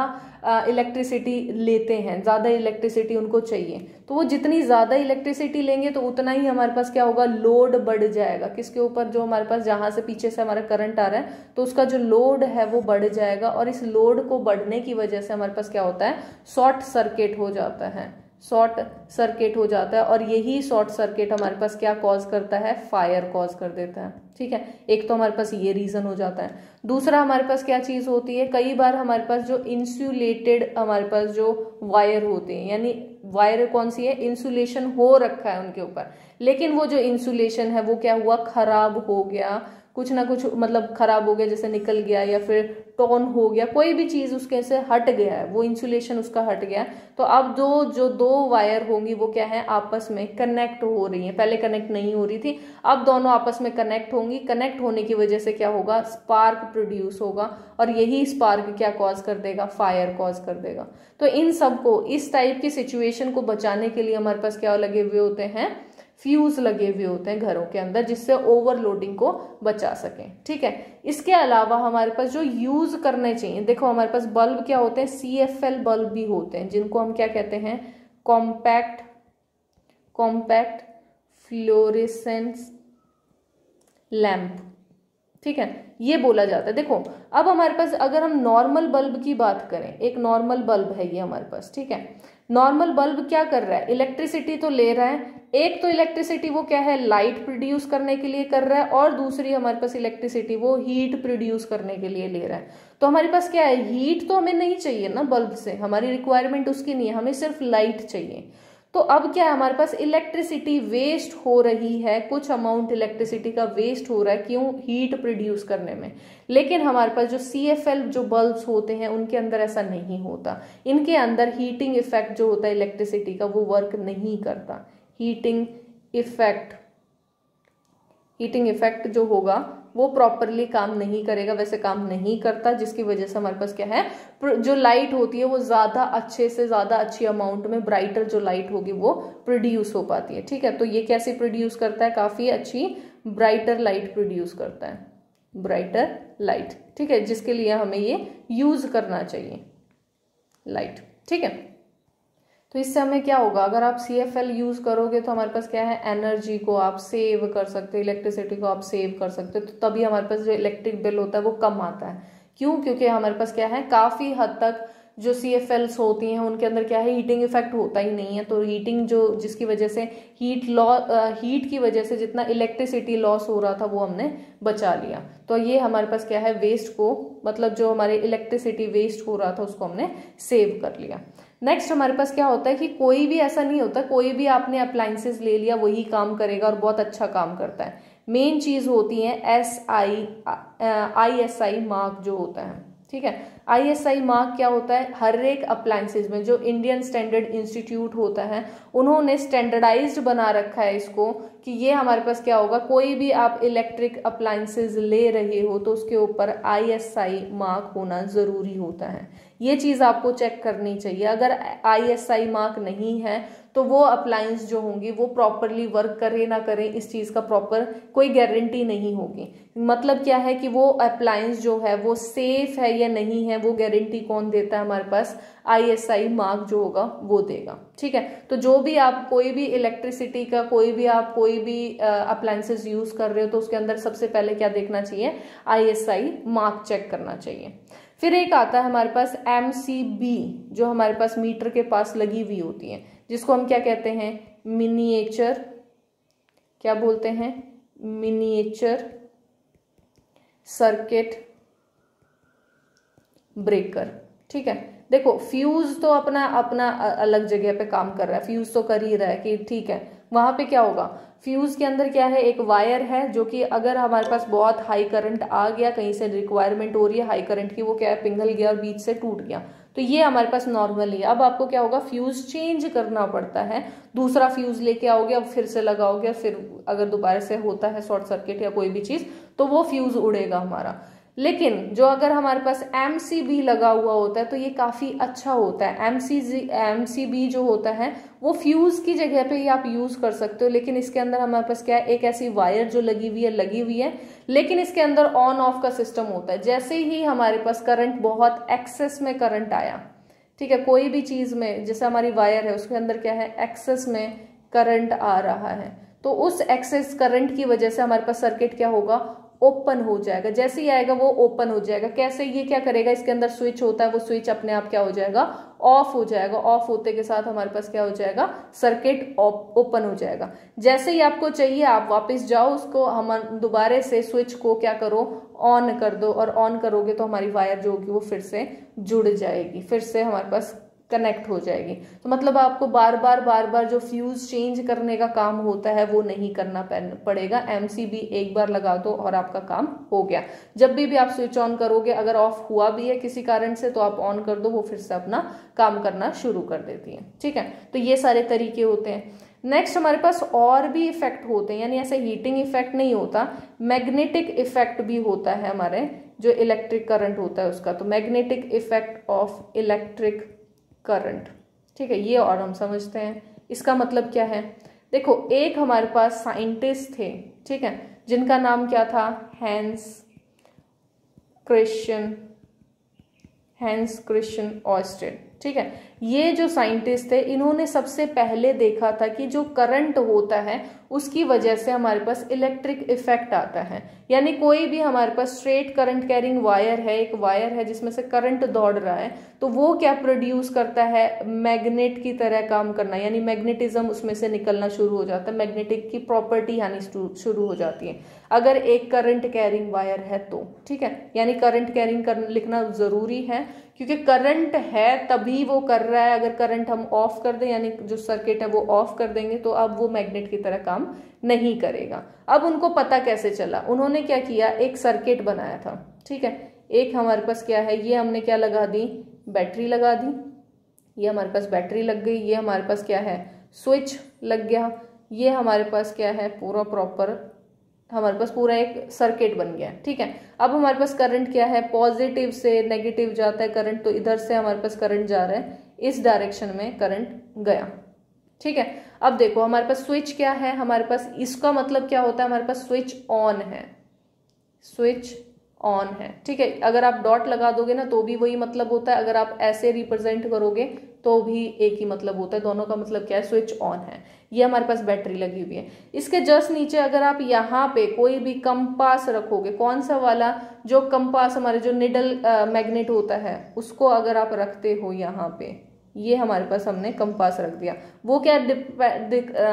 S1: इलेक्ट्रिसिटी लेते हैं, ज़्यादा इलेक्ट्रिसिटी उनको चाहिए। तो वो जितनी ज़्यादा इलेक्ट्रिसिटी लेंगे तो उतना ही हमारे पास क्या होगा, लोड बढ़ जाएगा। किसके ऊपर, जो हमारे पास जहाँ से पीछे से हमारा करंट आ रहा है तो उसका जो लोड है वो बढ़ जाएगा, और इस लोड को बढ़ने की वजह से हमारे पास क्या होता है, शॉर्ट सर्किट हो जाता है, शॉर्ट सर्किट हो जाता है। और यही शॉर्ट सर्किट हमारे पास क्या कॉज करता है, फायर कॉज कर देता है। ठीक है, एक तो हमारे पास ये रीजन हो जाता है। दूसरा हमारे पास क्या चीज होती है, कई बार हमारे पास जो इंसुलेटेड हमारे पास जो वायर होते हैं, यानी वायर कौन सी है, इंसुलेशन हो रखा है उनके ऊपर, लेकिन वो जो इंसुलेशन है वो क्या हुआ, खराब हो गया, कुछ ना कुछ मतलब खराब हो गया, जैसे निकल गया या फिर टोन हो गया, कोई भी चीज उसके से हट गया है, वो इंसुलेशन उसका हट गया। तो अब जो दो वायर होंगी वो क्या है, आपस में कनेक्ट हो रही है। पहले कनेक्ट नहीं हो रही थी, अब दोनों आपस में कनेक्ट होंगी। कनेक्ट होने की वजह से क्या होगा, स्पार्क प्रोड्यूस होगा, और यही स्पार्क क्या कॉज कर देगा, फायर कॉज कर देगा। तो इन सबको, इस टाइप की सिचुएशन को बचाने के लिए हमारे पास क्या लगे हुए होते हैं, फ्यूज लगे हुए होते हैं घरों के अंदर, जिससे ओवरलोडिंग को बचा सकें। ठीक है, इसके अलावा हमारे पास जो यूज करने चाहिए, देखो हमारे पास बल्ब क्या होते हैं, CFL बल्ब भी होते हैं, जिनको हम क्या कहते हैं, कॉम्पैक्ट फ्लोरेसेंस लैंप। ठीक है, ये बोला जाता है। देखो अब हमारे पास अगर हम नॉर्मल बल्ब की बात करें, एक नॉर्मल बल्ब है ये हमारे पास। ठीक है, नॉर्मल बल्ब क्या कर रहा है, इलेक्ट्रिसिटी तो ले रहा है। एक तो इलेक्ट्रिसिटी वो क्या है, लाइट प्रोड्यूस करने के लिए कर रहा है, और दूसरी हमारे पास इलेक्ट्रिसिटी वो हीट प्रोड्यूस करने के लिए ले रहा है। तो हमारे पास क्या है, हीट तो हमें नहीं चाहिए ना बल्ब से, हमारी रिक्वायरमेंट उसकी नहीं है, हमें सिर्फ लाइट चाहिए। तो अब क्या है, हमारे पास इलेक्ट्रिसिटी वेस्ट हो रही है, कुछ अमाउंट इलेक्ट्रिसिटी का वेस्ट हो रहा है, क्यों, हीट प्रोड्यूस करने में। लेकिन हमारे पास जो CFL जो बल्ब्स होते हैं उनके अंदर ऐसा नहीं होता, इनके अंदर हीटिंग इफेक्ट जो होता है इलेक्ट्रिसिटी का वो वर्क नहीं करता। हीटिंग इफेक्ट जो होगा वो प्रॉपरली काम नहीं करेगा, वैसे काम नहीं करता, जिसकी वजह से हमारे पास क्या है, जो लाइट होती है वो ज्यादा अच्छे से ज्यादा अच्छी अमाउंट में, ब्राइटर जो लाइट होगी वो प्रोड्यूस हो पाती है। ठीक है, तो ये कैसे प्रोड्यूस करता है, काफी अच्छी ब्राइटर लाइट प्रोड्यूस करता है, ब्राइटर लाइट। ठीक है, जिसके लिए हमें ये यूज करना चाहिए लाइट। ठीक है, तो इससे हमें क्या होगा, अगर आप CFL यूज करोगे तो हमारे पास क्या है, एनर्जी को आप सेव कर सकते हो, इलेक्ट्रिसिटी को आप सेव कर सकते हो, तो तभी हमारे पास जो इलेक्ट्रिक बिल होता है वो कम आता है। क्यों, क्योंकि हमारे पास क्या है, काफी हद तक जो CFLs होती हैं उनके अंदर क्या है, हीटिंग इफेक्ट होता ही नहीं है। तो हीटिंग जो, जिसकी वजह से हीट की वजह से जितना इलेक्ट्रिसिटी लॉस हो रहा था वो हमने बचा लिया। तो ये हमारे पास क्या है, वेस्ट को, मतलब जो हमारे इलेक्ट्रिसिटी वेस्ट हो रहा था उसको हमने सेव कर लिया। नेक्स्ट हमारे पास क्या होता है कि कोई भी ऐसा नहीं होता, कोई भी आपने अप्लायंसेस ले लिया वही काम करेगा और बहुत अच्छा काम करता है। मेन चीज होती है ISI मार्क जो होता है। ठीक है, ISI मार्क क्या होता है, हर एक अप्लायंसेज में, जो इंडियन स्टैंडर्ड इंस्टीट्यूट होता है उन्होंने स्टैंडर्डाइज्ड बना रखा है इसको, कि ये हमारे पास क्या होगा, कोई भी आप इलेक्ट्रिक अप्लायंसेज ले रहे हो तो उसके ऊपर ISI मार्क होना जरूरी होता है। ये चीज आपको चेक करनी चाहिए। अगर ISI मार्क नहीं है तो वो अप्लायंस जो होंगी वो प्रॉपरली वर्क करे ना करें, इस चीज का प्रॉपर कोई गारंटी नहीं होगी। मतलब क्या है कि वो अप्लायंस जो है वो सेफ है या नहीं है, वो गारंटी कौन देता है, हमारे पास ISI मार्क जो होगा वो देगा। ठीक है, तो जो भी आप कोई भी इलेक्ट्रिसिटी का कोई भी अप्लायंसेस यूज कर रहे हो तो उसके अंदर सबसे पहले क्या देखना चाहिए, ISI मार्क चेक करना चाहिए। फिर एक आता है हमारे पास MCB, जो हमारे पास मीटर के पास लगी हुई होती है, जिसको हम क्या कहते हैं, मिनिएचर, क्या बोलते हैं, मिनिएचर सर्किट ब्रेकर। ठीक है, देखो फ्यूज तो अपना अपना अलग जगह पे काम कर रहा है, फ्यूज तो कर ही रहा है कि ठीक है, वहां पे क्या होगा, फ्यूज के अंदर क्या है, एक वायर है जो कि अगर हमारे पास बहुत हाई करंट आ गया, कहीं से रिक्वायरमेंट हो रही है हाई करंट की, वो क्या है, पिघल गया और बीच से टूट गया, तो ये हमारे पास नॉर्मल है। अब आपको क्या होगा, फ्यूज चेंज करना पड़ता है, दूसरा फ्यूज लेके आओगे, अब फिर से लगाओगे, फिर अगर दोबारा से होता है शॉर्ट सर्किट या कोई भी चीज तो वो फ्यूज उड़ेगा हमारा। लेकिन जो अगर हमारे पास MCB लगा हुआ होता है तो ये काफी अच्छा होता है। MCB जो होता है वो फ्यूज की जगह पे ही आप यूज कर सकते हो, लेकिन इसके अंदर हमारे पास क्या है, एक ऐसी वायर जो लगी हुई है, लेकिन इसके अंदर ऑन ऑफ का सिस्टम होता है। जैसे ही हमारे पास करंट, बहुत एक्सेस में करंट आया, ठीक है, कोई भी चीज में, जैसे हमारी वायर है उसके अंदर क्या है, एक्सेस में करंट आ रहा है, तो उस एक्सेस करंट की वजह से हमारे पास सर्किट क्या होगा, ओपन हो जाएगा। जैसे ही आएगा वो ओपन हो जाएगा। कैसे, ये क्या करेगा, इसके अंदर स्विच होता है, वो स्विच अपने आप क्या हो जाएगा, ऑफ हो जाएगा। ऑफ होते के साथ हमारे पास क्या हो जाएगा, सर्किट ओपन हो जाएगा। जैसे ही आपको चाहिए आप वापस जाओ, उसको हम दोबारा से स्विच को क्या करो, ऑन कर दो, और ऑन करोगे तो हमारी वायर जो होगी वो फिर से जुड़ जाएगी, फिर से हमारे पास कनेक्ट हो जाएगी। तो मतलब आपको बार बार जो फ्यूज चेंज करने का काम होता है वो नहीं करना पड़ेगा। MCB एक बार लगा दो और आपका काम हो गया। जब भी आप स्विच ऑन करोगे, अगर ऑफ हुआ भी है किसी कारण से, तो आप ऑन कर दो, वो फिर से अपना काम करना शुरू कर देती है। ठीक है, तो ये सारे तरीके होते हैं। नेक्स्ट हमारे पास और भी इफेक्ट होते हैं, यानी ऐसे हीटिंग इफेक्ट नहीं होता, मैग्नेटिक इफेक्ट भी होता है हमारे जो इलेक्ट्रिक करंट होता है उसका। तो magnetic effect of electric current, ठीक है, ये और हम समझते हैं। इसका मतलब क्या है, देखो एक हमारे पास साइंटिस्ट थे, ठीक है, जिनका नाम क्या था, हैंस क्रिश्चियन ऑयस्टेड। ठीक है, ये जो साइंटिस्ट थे, इन्होंने सबसे पहले देखा था कि जो करंट होता है उसकी वजह से हमारे पास इलेक्ट्रिक इफेक्ट आता है। यानी कोई भी हमारे पास स्ट्रेट करंट कैरिंग वायर है, एक वायर है जिसमें से करंट दौड़ रहा है, तो वो क्या प्रोड्यूस करता है, मैग्नेट की तरह काम करना, यानी मैग्नेटिज्म उसमें से निकलना शुरू हो जाता है, मैग्नेटिक की प्रॉपर्टी आनी शुरू हो जाती है अगर एक करंट कैरिंग वायर है तो। ठीक है, यानी करंट कैरिंग लिखना जरूरी है, क्योंकि करंट है तभी वो कर रहा है। अगर करंट हम ऑफ कर दें, यानी जो सर्किट है वो ऑफ कर देंगे, तो अब वो मैग्नेट की तरह काम नहीं करेगा। अब उनको पता कैसे चला, उन्होंने क्या किया, एक सर्किट बनाया था। ठीक है, एक हमारे पास क्या है, ये हमने क्या लगा दी, बैटरी लगा दी, ये हमारे पास बैटरी लग गई, ये हमारे पास क्या है, स्विच लग गया, ये हमारे पास क्या है, पूरा प्रॉपर हमारे पास पूरा एक सर्किट बन गया। ठीक है, अब हमारे पास करंट क्या है, पॉजिटिव से नेगेटिव जाता है करंट, तो इधर से हमारे पास करंट जा रहा है, इस डायरेक्शन में करंट गया। ठीक है, अब देखो हमारे पास स्विच क्या है, हमारे पास इसका मतलब क्या होता है, हमारे पास स्विच ऑन है, स्विच ऑन है। ठीक है, अगर आप डॉट लगा दोगे ना तो भी वही मतलब होता है, अगर आप ऐसे रिप्रेजेंट करोगे तो भी एक ही मतलब होता है, दोनों का मतलब क्या है, स्विच ऑन है। ये हमारे पास बैटरी लगी हुई है। इसके जस्ट नीचे अगर आप यहाँ पे कोई भी कंपास रखोगे, कौन सा वाला, जो कंपास हमारे जो निडल मैग्नेट होता है उसको अगर आप रखते हो यहाँ पे, ये हमारे पास हमने कंपास रख दिया, वो क्या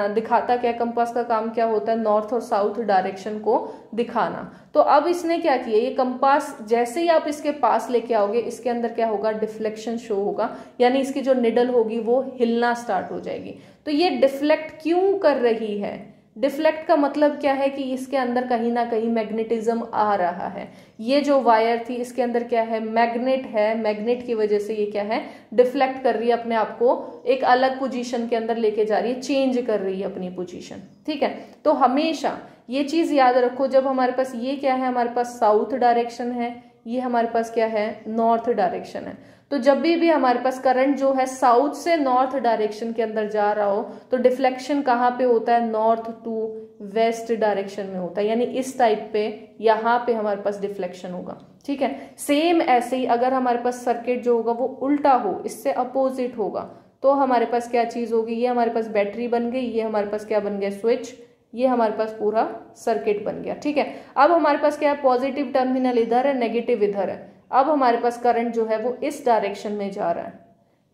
S1: दिखाता क्या, कंपास का काम क्या होता है, नॉर्थ और साउथ डायरेक्शन को दिखाना। तो अब इसने क्या किया, ये कंपास जैसे ही आप इसके पास लेके आओगे, इसके अंदर क्या होगा, डिफ्लेक्शन शो होगा, यानी इसकी जो निडल होगी वो हिलना स्टार्ट हो जाएगी। तो ये डिफ्लेक्ट क्यों कर रही है, डिफ्लेक्ट का मतलब क्या है कि इसके अंदर कहीं ना कहीं मैग्नेटिज्म आ रहा है। ये जो वायर थी इसके अंदर क्या है, मैग्नेट है, मैग्नेट की वजह से ये क्या है, डिफ्लेक्ट कर रही है, अपने आप को एक अलग पोजीशन के अंदर लेके जा रही है, चेंज कर रही है अपनी पोजीशन। ठीक है, तो हमेशा ये चीज याद रखो, जब हमारे पास ये क्या है, हमारे पास साउथ डायरेक्शन है, ये हमारे पास क्या है, नॉर्थ डायरेक्शन है, तो जब भी हमारे पास करंट जो है साउथ से नॉर्थ डायरेक्शन के अंदर जा रहा हो, तो डिफ्लेक्शन कहाँ पे होता है, नॉर्थ टू वेस्ट डायरेक्शन में होता है, यानी इस टाइप पे यहाँ पे हमारे पास डिफ्लेक्शन होगा। ठीक है, सेम ऐसे ही अगर हमारे पास सर्किट जो होगा वो उल्टा हो, इससे अपोजिट होगा, तो हमारे पास क्या चीज होगी, ये हमारे पास बैटरी बन गई, ये हमारे पास क्या बन गया, स्विच, ये हमारे पास पूरा सर्किट बन गया। ठीक है, अब हमारे पास क्या है, पॉजिटिव टर्मिनल इधर है, नेगेटिव इधर है, अब हमारे पास करंट जो है वो इस डायरेक्शन में जा रहा है।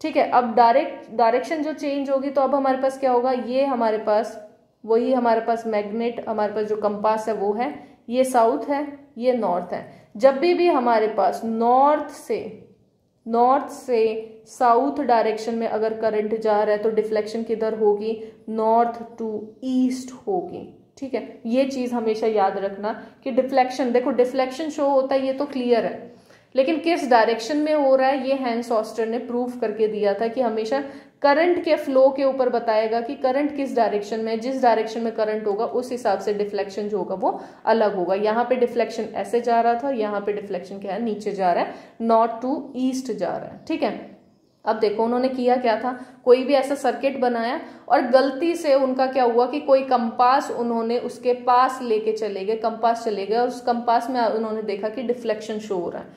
S1: ठीक है, अब डायरेक्शन जो चेंज होगी तो अब हमारे पास क्या होगा, ये हमारे पास वही हमारे पास मैग्नेट, हमारे पास जो कंपास है वो है, ये साउथ है, ये नॉर्थ है। जब भी हमारे पास नॉर्थ से साउथ डायरेक्शन में अगर करंट जा रहा है तो डिफ्लेक्शन किधर होगी, नॉर्थ टू ईस्ट होगी। ठीक है, ये चीज हमेशा याद रखना कि डिफ्लेक्शन, देखो डिफ्लेक्शन शो होता है, ये तो क्लियर है, लेकिन किस डायरेक्शन में हो रहा है ये हैंस ऑस्टर ने प्रूव करके दिया था कि हमेशा करंट के फ्लो के ऊपर बताएगा कि करंट किस डायरेक्शन में, जिस डायरेक्शन में करंट होगा उस हिसाब से डिफ्लेक्शन जो होगा वो अलग होगा। यहाँ पे डिफ्लेक्शन ऐसे जा रहा था, यहाँ पे डिफ्लेक्शन क्या है, नीचे जा रहा है, नॉर्थ टू ईस्ट जा रहा है। ठीक है, अब देखो उन्होंने किया क्या था, कोई भी ऐसा सर्किट बनाया और गलती से उनका क्या हुआ कि कोई कंपास उन्होंने उसके पास लेके चले गए, कंपास चले गए और उस कंपास में उन्होंने देखा कि डिफ्लेक्शन शो हो रहा है।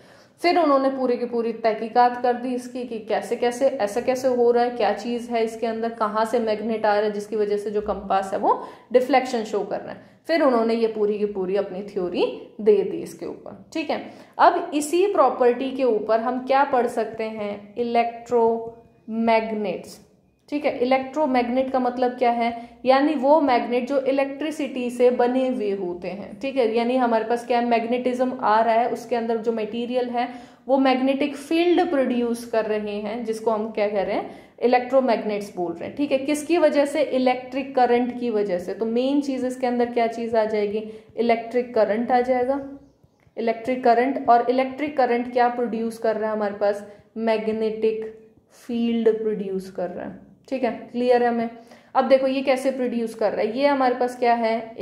S1: फिर उन्होंने पूरी की पूरी तहकीकात कर दी इसकी कि कैसे कैसे ऐसा कैसे हो रहा है, क्या चीज है इसके अंदर, कहाँ से मैग्नेट आ रहा है जिसकी वजह से जो कंपास है वो डिफ्लेक्शन शो कर रहा है। फिर उन्होंने ये पूरी की पूरी अपनी थ्योरी दे दी इसके ऊपर। ठीक है, अब इसी प्रॉपर्टी के ऊपर हम क्या पढ़ सकते हैं, इलेक्ट्रोमैग्नेट्स। ठीक है, इलेक्ट्रोमैग्नेट का मतलब क्या है, यानी वो मैग्नेट जो इलेक्ट्रिसिटी से बने हुए होते हैं। ठीक है, यानी हमारे पास क्या है, मैग्नेटिज्म आ रहा है, उसके अंदर जो मटेरियल है वो मैग्नेटिक फील्ड प्रोड्यूस कर रहे हैं, जिसको हम क्या कह रहे हैं, इलेक्ट्रोमैग्नेट्स बोल रहे हैं। ठीक है, किसकी वजह से, इलेक्ट्रिक करंट की वजह से। तो मेन चीज इसके अंदर क्या चीज आ जाएगी, इलेक्ट्रिक करंट आ जाएगा, इलेक्ट्रिक करंट। और इलेक्ट्रिक करंट क्या प्रोड्यूस कर रहा है हमारे पास, मैग्नेटिक फील्ड प्रोड्यूस कर रहा है। ठीक है, क्लियर है हमें। अब देखो ये कैसे प्रोड्यूस कर रहा है, ये हमारे पास क्या है,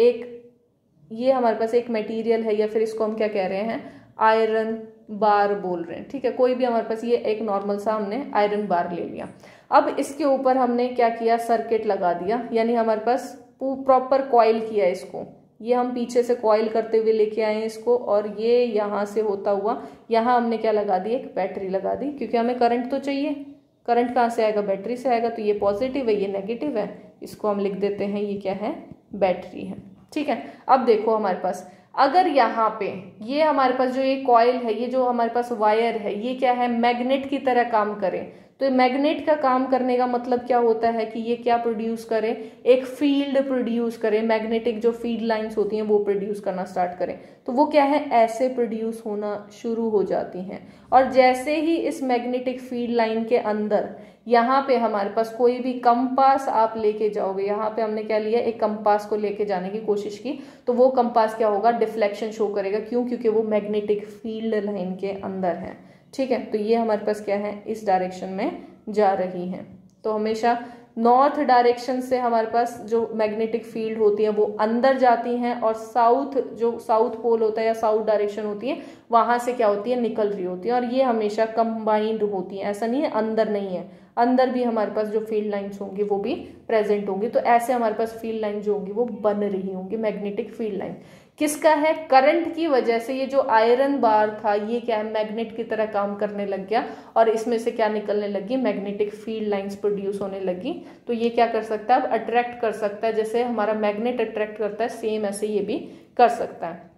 S1: ये हमारे पास एक मटेरियल है, या फिर इसको हम क्या कह रहे हैं, आयरन बार बोल रहे हैं। ठीक है, कोई भी हमारे पास, ये एक नॉर्मल सा हमने आयरन बार ले लिया। अब इसके ऊपर हमने क्या किया, सर्किट लगा दिया, यानी हमारे पास प्रॉपर कॉइल किया इसको, ये हम पीछे से कॉइल करते हुए लेके आए हैं इसको, और ये यहाँ से होता हुआ यहाँ हमने क्या लगा दी, एक बैटरी लगा दी, क्योंकि हमें करंट तो चाहिए। करंट कहाँ से आएगा, बैटरी से आएगा। तो ये पॉजिटिव है, ये नेगेटिव है, इसको हम लिख देते हैं ये क्या है, बैटरी है। ठीक है, अब देखो हमारे पास अगर यहाँ पे ये हमारे पास जो ये कॉइल है, ये जो हमारे पास वायर है, ये क्या है, मैग्नेट की तरह काम करे। तो मैग्नेट का काम करने का मतलब क्या होता है कि ये क्या प्रोड्यूस करे, एक फील्ड प्रोड्यूस करे, मैग्नेटिक जो फील्ड लाइंस होती हैं वो प्रोड्यूस करना स्टार्ट करें। तो वो क्या है, ऐसे प्रोड्यूस होना शुरू हो जाती हैं। और जैसे ही इस मैग्नेटिक फील्ड लाइन के अंदर यहाँ पे हमारे पास कोई भी कंपास आप लेके जाओगे, यहाँ पे हमने क्या लिया, एक कंपास को लेके जाने की कोशिश की, तो वो कंपास क्या होगा, डिफ्लेक्शन शो करेगा। क्यों, क्योंकि वो मैग्नेटिक फील्ड लाइन के अंदर है। ठीक है, तो ये हमारे पास क्या है, इस डायरेक्शन में जा रही है। तो हमेशा नॉर्थ डायरेक्शन से हमारे पास जो मैग्नेटिक फील्ड होती है वो अंदर जाती हैं, और साउथ जो साउथ पोल होता है या साउथ डायरेक्शन होती है वहां से क्या होती है, निकल रही होती है। और ये हमेशा कंबाइंड होती है, ऐसा नहीं है अंदर नहीं है, अंदर भी हमारे पास जो फील्ड लाइंस होंगी वो भी प्रेजेंट होंगी। तो ऐसे हमारे पास फील्ड लाइन जो होंगी वो बन रही होंगी, मैग्नेटिक फील्ड लाइन। किसका है, करंट की वजह से ये जो आयरन बार था ये क्या है, मैग्नेट की तरह काम करने लग गया, और इसमें से क्या निकलने लगी, मैग्नेटिक फील्ड लाइंस प्रोड्यूस होने लगी। तो ये क्या कर सकता है, अब अट्रैक्ट कर सकता है, जैसे हमारा मैग्नेट अट्रैक्ट करता है सेम ऐसे ये भी कर सकता है।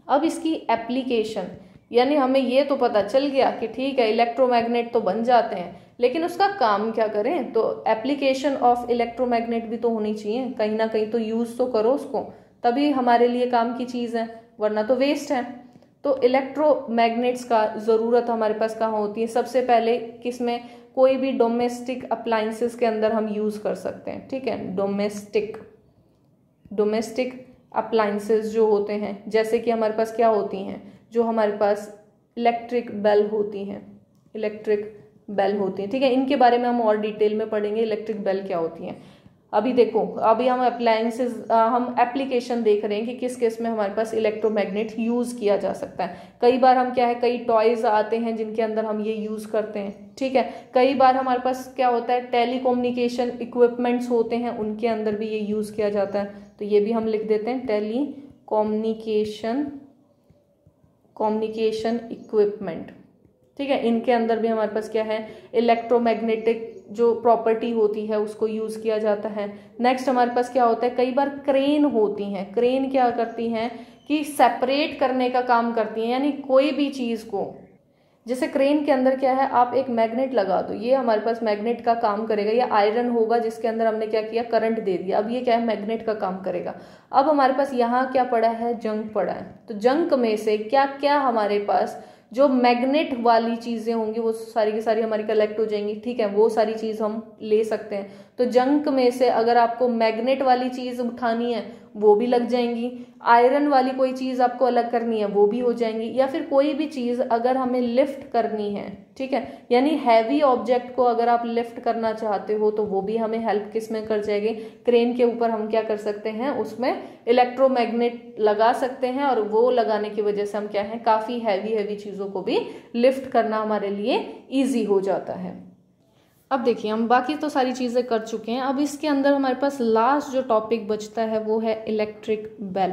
S1: अब इसकी एप्लीकेशन, यानी हमें ये तो पता चल गया कि ठीक है इलेक्ट्रोमैग्नेट तो बन जाते हैं, लेकिन उसका काम क्या करें। तो एप्लीकेशन ऑफ इलेक्ट्रोमैग्नेट भी तो होनी चाहिए, कहीं ना कहीं तो यूज तो करो उसको, तभी हमारे लिए काम की चीज है, वरना तो वेस्ट है। तो इलेक्ट्रोमैग्नेट्स का जरूरत हमारे पास कहाँ होती है, सबसे पहले किसमें, कोई भी डोमेस्टिक अप्लायंसेस के अंदर हम यूज कर सकते हैं। ठीक है, डोमेस्टिक अप्लायंसेस जो होते हैं, जैसे कि हमारे पास क्या होती हैं, जो हमारे पास इलेक्ट्रिक बेल होती हैं, इलेक्ट्रिक बेल होती है। ठीक है, इनके बारे में हम और डिटेल में पढ़ेंगे, इलेक्ट्रिक बेल क्या होती है। अभी देखो, अभी हम अप्लायंसेस, हम एप्लीकेशन देख रहे हैं कि किस केस में हमारे पास इलेक्ट्रोमैग्नेट यूज किया जा सकता है। कई बार हम क्या है, कई टॉयज आते हैं जिनके अंदर हम ये यूज करते हैं। ठीक है, कई बार हमारे पास क्या होता है, टेलीकम्युनिकेशन इक्विपमेंट्स होते हैं, उनके अंदर भी ये यूज किया जाता है। तो ये भी हम लिख देते हैं, टेलीकम्युनिकेशन इक्विपमेंट। ठीक है, इनके अंदर भी हमारे पास क्या है, इलेक्ट्रोमैग्नेटिक जो प्रॉपर्टी होती है उसको यूज किया जाता है। नेक्स्ट हमारे पास क्या होता है, कई बार क्रेन होती हैं, क्रेन क्या करती हैं कि सेपरेट करने का काम करती हैं, यानी कोई भी चीज को, जैसे क्रेन के अंदर क्या है, आप एक मैग्नेट लगा दो, ये हमारे पास मैग्नेट का काम करेगा, या आयरन होगा जिसके अंदर हमने क्या किया, करंट दे दिया, अब ये क्या है, मैग्नेट का काम करेगा। अब हमारे पास यहाँ क्या पड़ा है, जंक पड़ा है। तो जंक में से क्या क्या हमारे पास जो मैग्नेट वाली चीजें होंगी वो सारी की सारी हमारी कलेक्ट हो जाएंगी। ठीक है, वो सारी चीज हम ले सकते हैं। तो तो जंक में से अगर आपको मैग्नेट वाली चीज उठानी है वो भी लग जाएंगी, आयरन वाली कोई चीज आपको अलग करनी है वो भी हो जाएंगी, या फिर कोई भी चीज अगर हमें लिफ्ट करनी है, ठीक है, यानी हैवी ऑब्जेक्ट को अगर आप लिफ्ट करना चाहते हो तो वो भी हमें हेल्प किस में कर जाएगी, क्रेन के ऊपर हम क्या कर सकते हैं, उसमें इलेक्ट्रोमैग्नेट लगा सकते हैं, और वो लगाने की वजह से हम क्या है काफी हैवी चीजों को भी लिफ्ट करना हमारे लिए ईजी हो जाता है। अब देखिए हम बाकी तो सारी चीज़ें कर चुके हैं, अब इसके अंदर हमारे पास लास्ट जो टॉपिक बचता है वो है इलेक्ट्रिक बेल।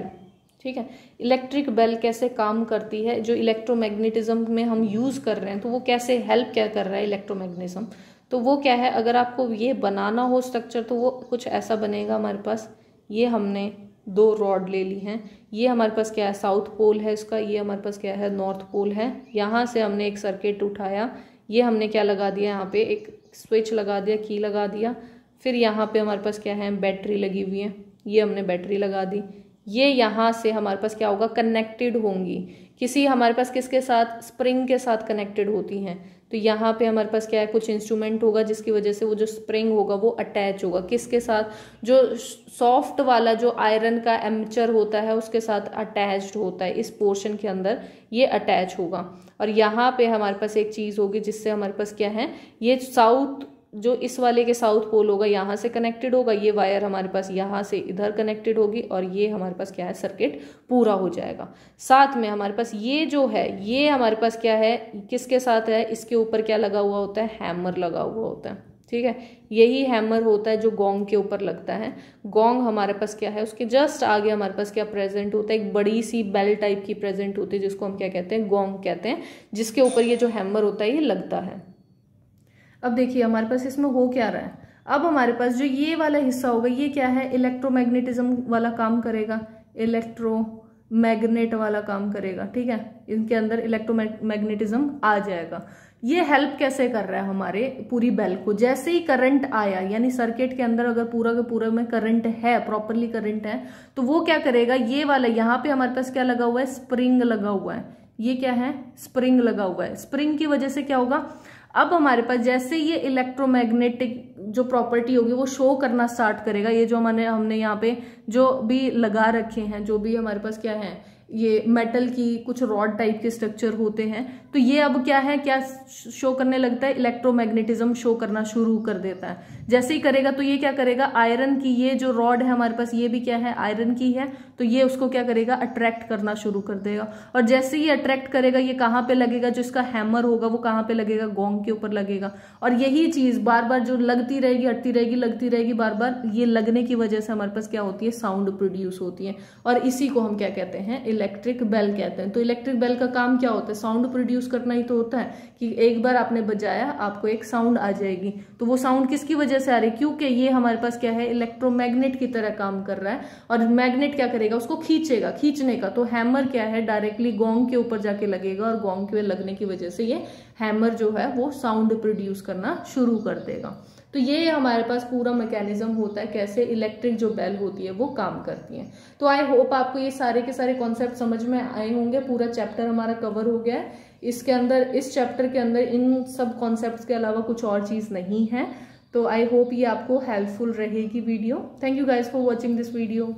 S1: ठीक है, इलेक्ट्रिक बेल कैसे काम करती है, जो इलेक्ट्रोमैग्नेटिज्म में हम यूज़ कर रहे हैं तो वो कैसे हेल्प क्या कर रहा है इलेक्ट्रोमैग्नेटिज्म, तो वो क्या है, अगर आपको ये बनाना हो स्ट्रक्चर तो वो कुछ ऐसा बनेगा हमारे पास। ये हमने 2 रॉड ले ली हैं, ये हमारे पास क्या है साउथ पोल है इसका, ये हमारे पास क्या है नॉर्थ पोल है। यहाँ से हमने एक सर्किट उठाया, ये हमने क्या लगा दिया, यहाँ पे एक स्विच लगा दिया, की लगा दिया, फिर यहाँ पे हमारे पास क्या है बैटरी लगी हुई है, ये हमने बैटरी लगा दी। ये यहाँ से हमारे पास क्या होगा कनेक्टेड होंगी किसी, हमारे पास किसके साथ, स्प्रिंग के साथ कनेक्टेड होती हैं। तो यहाँ पे हमारे पास क्या है कुछ इंस्ट्रूमेंट होगा जिसकी वजह से वो जो स्प्रिंग होगा वो अटैच होगा किसके साथ, जो सॉफ्ट वाला जो आयरन का एमचर होता है उसके साथ अटैच्ड होता है, इस पोर्शन के अंदर ये अटैच होगा। और यहाँ पे हमारे पास एक चीज़ होगी जिससे हमारे पास क्या है, ये साउथ जो इस वाले के साउथ पोल होगा यहाँ से कनेक्टेड होगा, ये वायर हमारे पास यहाँ से इधर कनेक्टेड होगी, और ये हमारे पास क्या है सर्किट पूरा हो जाएगा। साथ में हमारे पास ये जो है ये हमारे पास क्या है किसके साथ है, इसके ऊपर क्या लगा हुआ होता है, हैमर लगा हुआ होता है। ठीक है, यही हैमर होता है जो गोंग के ऊपर लगता है। गोंग हमारे पास क्या है, उसके जस्ट आगे हमारे पास क्या प्रेजेंट होता है, एक बड़ी सी बेल टाइप की प्रेजेंट होती है जिसको हम क्या कहते हैं, गोंग कहते हैं, जिसके ऊपर ये जो हैमर होता है ये लगता है। अब देखिए हमारे पास इसमें हो क्या रहा है, अब हमारे पास जो ये वाला हिस्सा होगा ये क्या है, इलेक्ट्रोमैग्नेटिज्म वाला काम करेगा, इलेक्ट्रोमैग्नेट वाला काम करेगा। ठीक है, इनके अंदर इलेक्ट्रोमैग्नेटिज्म आ जाएगा। ये हेल्प कैसे कर रहा है हमारे पूरी बेल को, जैसे ही करंट आया, यानी सर्किट के अंदर अगर पूरा के पूरा में करंट है, प्रॉपरली करंट है, तो वो क्या करेगा, ये वाला यहाँ पे हमारे पास क्या लगा हुआ है, स्प्रिंग लगा हुआ है, ये क्या है स्प्रिंग लगा हुआ है। स्प्रिंग की वजह से क्या होगा, अब हमारे पास जैसे ये इलेक्ट्रोमैग्नेटिक जो प्रॉपर्टी होगी वो शो करना स्टार्ट करेगा, ये जो हमने यहाँ पे जो भी लगा रखे हैं, जो भी हमारे पास क्या है ये मेटल की कुछ रॉड टाइप के स्ट्रक्चर होते हैं, तो ये अब क्या है, क्या शो करने लगता है, इलेक्ट्रोमैग्नेटिज्म शो करना शुरू कर देता है। जैसे ही करेगा तो ये क्या करेगा, आयरन की ये जो रॉड है हमारे पास ये भी क्या है आयरन की है, तो ये उसको क्या करेगा अट्रैक्ट करना शुरू कर देगा। और जैसे ही अट्रैक्ट करेगा ये कहाँ पे लगेगा, जो इसका हैमर होगा वो कहाँ पे लगेगा, गोंग के ऊपर लगेगा। और यही चीज बार बार जो लगती रहेगी, हटती रहेगी, लगती रहेगी, बार बार ये लगने की वजह से हमारे पास क्या होती है, साउंड प्रोड्यूस होती है, और इसी को हम क्या कहते हैं, इलेक्ट्रिक बेल कहते हैं। तो इलेक्ट्रिक बेल का काम क्या होता है, साउंड प्रोड्यूस करना ही तो होता है, कि एक बार आपने बजाया आपको एक साउंड आ जाएगी। तो वो साउंड किसकी वजह से आ रही है, क्योंकि ये हमारे पास क्या है इलेक्ट्रोमैग्नेट की तरह काम कर रहा है, और मैग्नेट क्या करेगा उसको खींचेगा, खींचने का तो हैमर क्या है डायरेक्टली गोंग के ऊपर जाके लगेगा, और गोंग के लगने की वजह से ये हैमर जो है वो साउंड प्रोड्यूस करना शुरू कर देगा। तो ये हमारे पास पूरा मैकेनिज्म होता है कैसे इलेक्ट्रिक जो बेल होती है वो काम करती है। तो आई होप आपको ये सारे के सारे कॉन्सेप्ट समझ में आए होंगे। पूरा चैप्टर हमारा कवर हो गया है, इसके अंदर इस चैप्टर के अंदर इन सब कॉन्सेप्ट्स के अलावा कुछ और चीज नहीं है। तो आई होप ये आपको हेल्पफुल रहेगी video. Thank you guys for watching this video.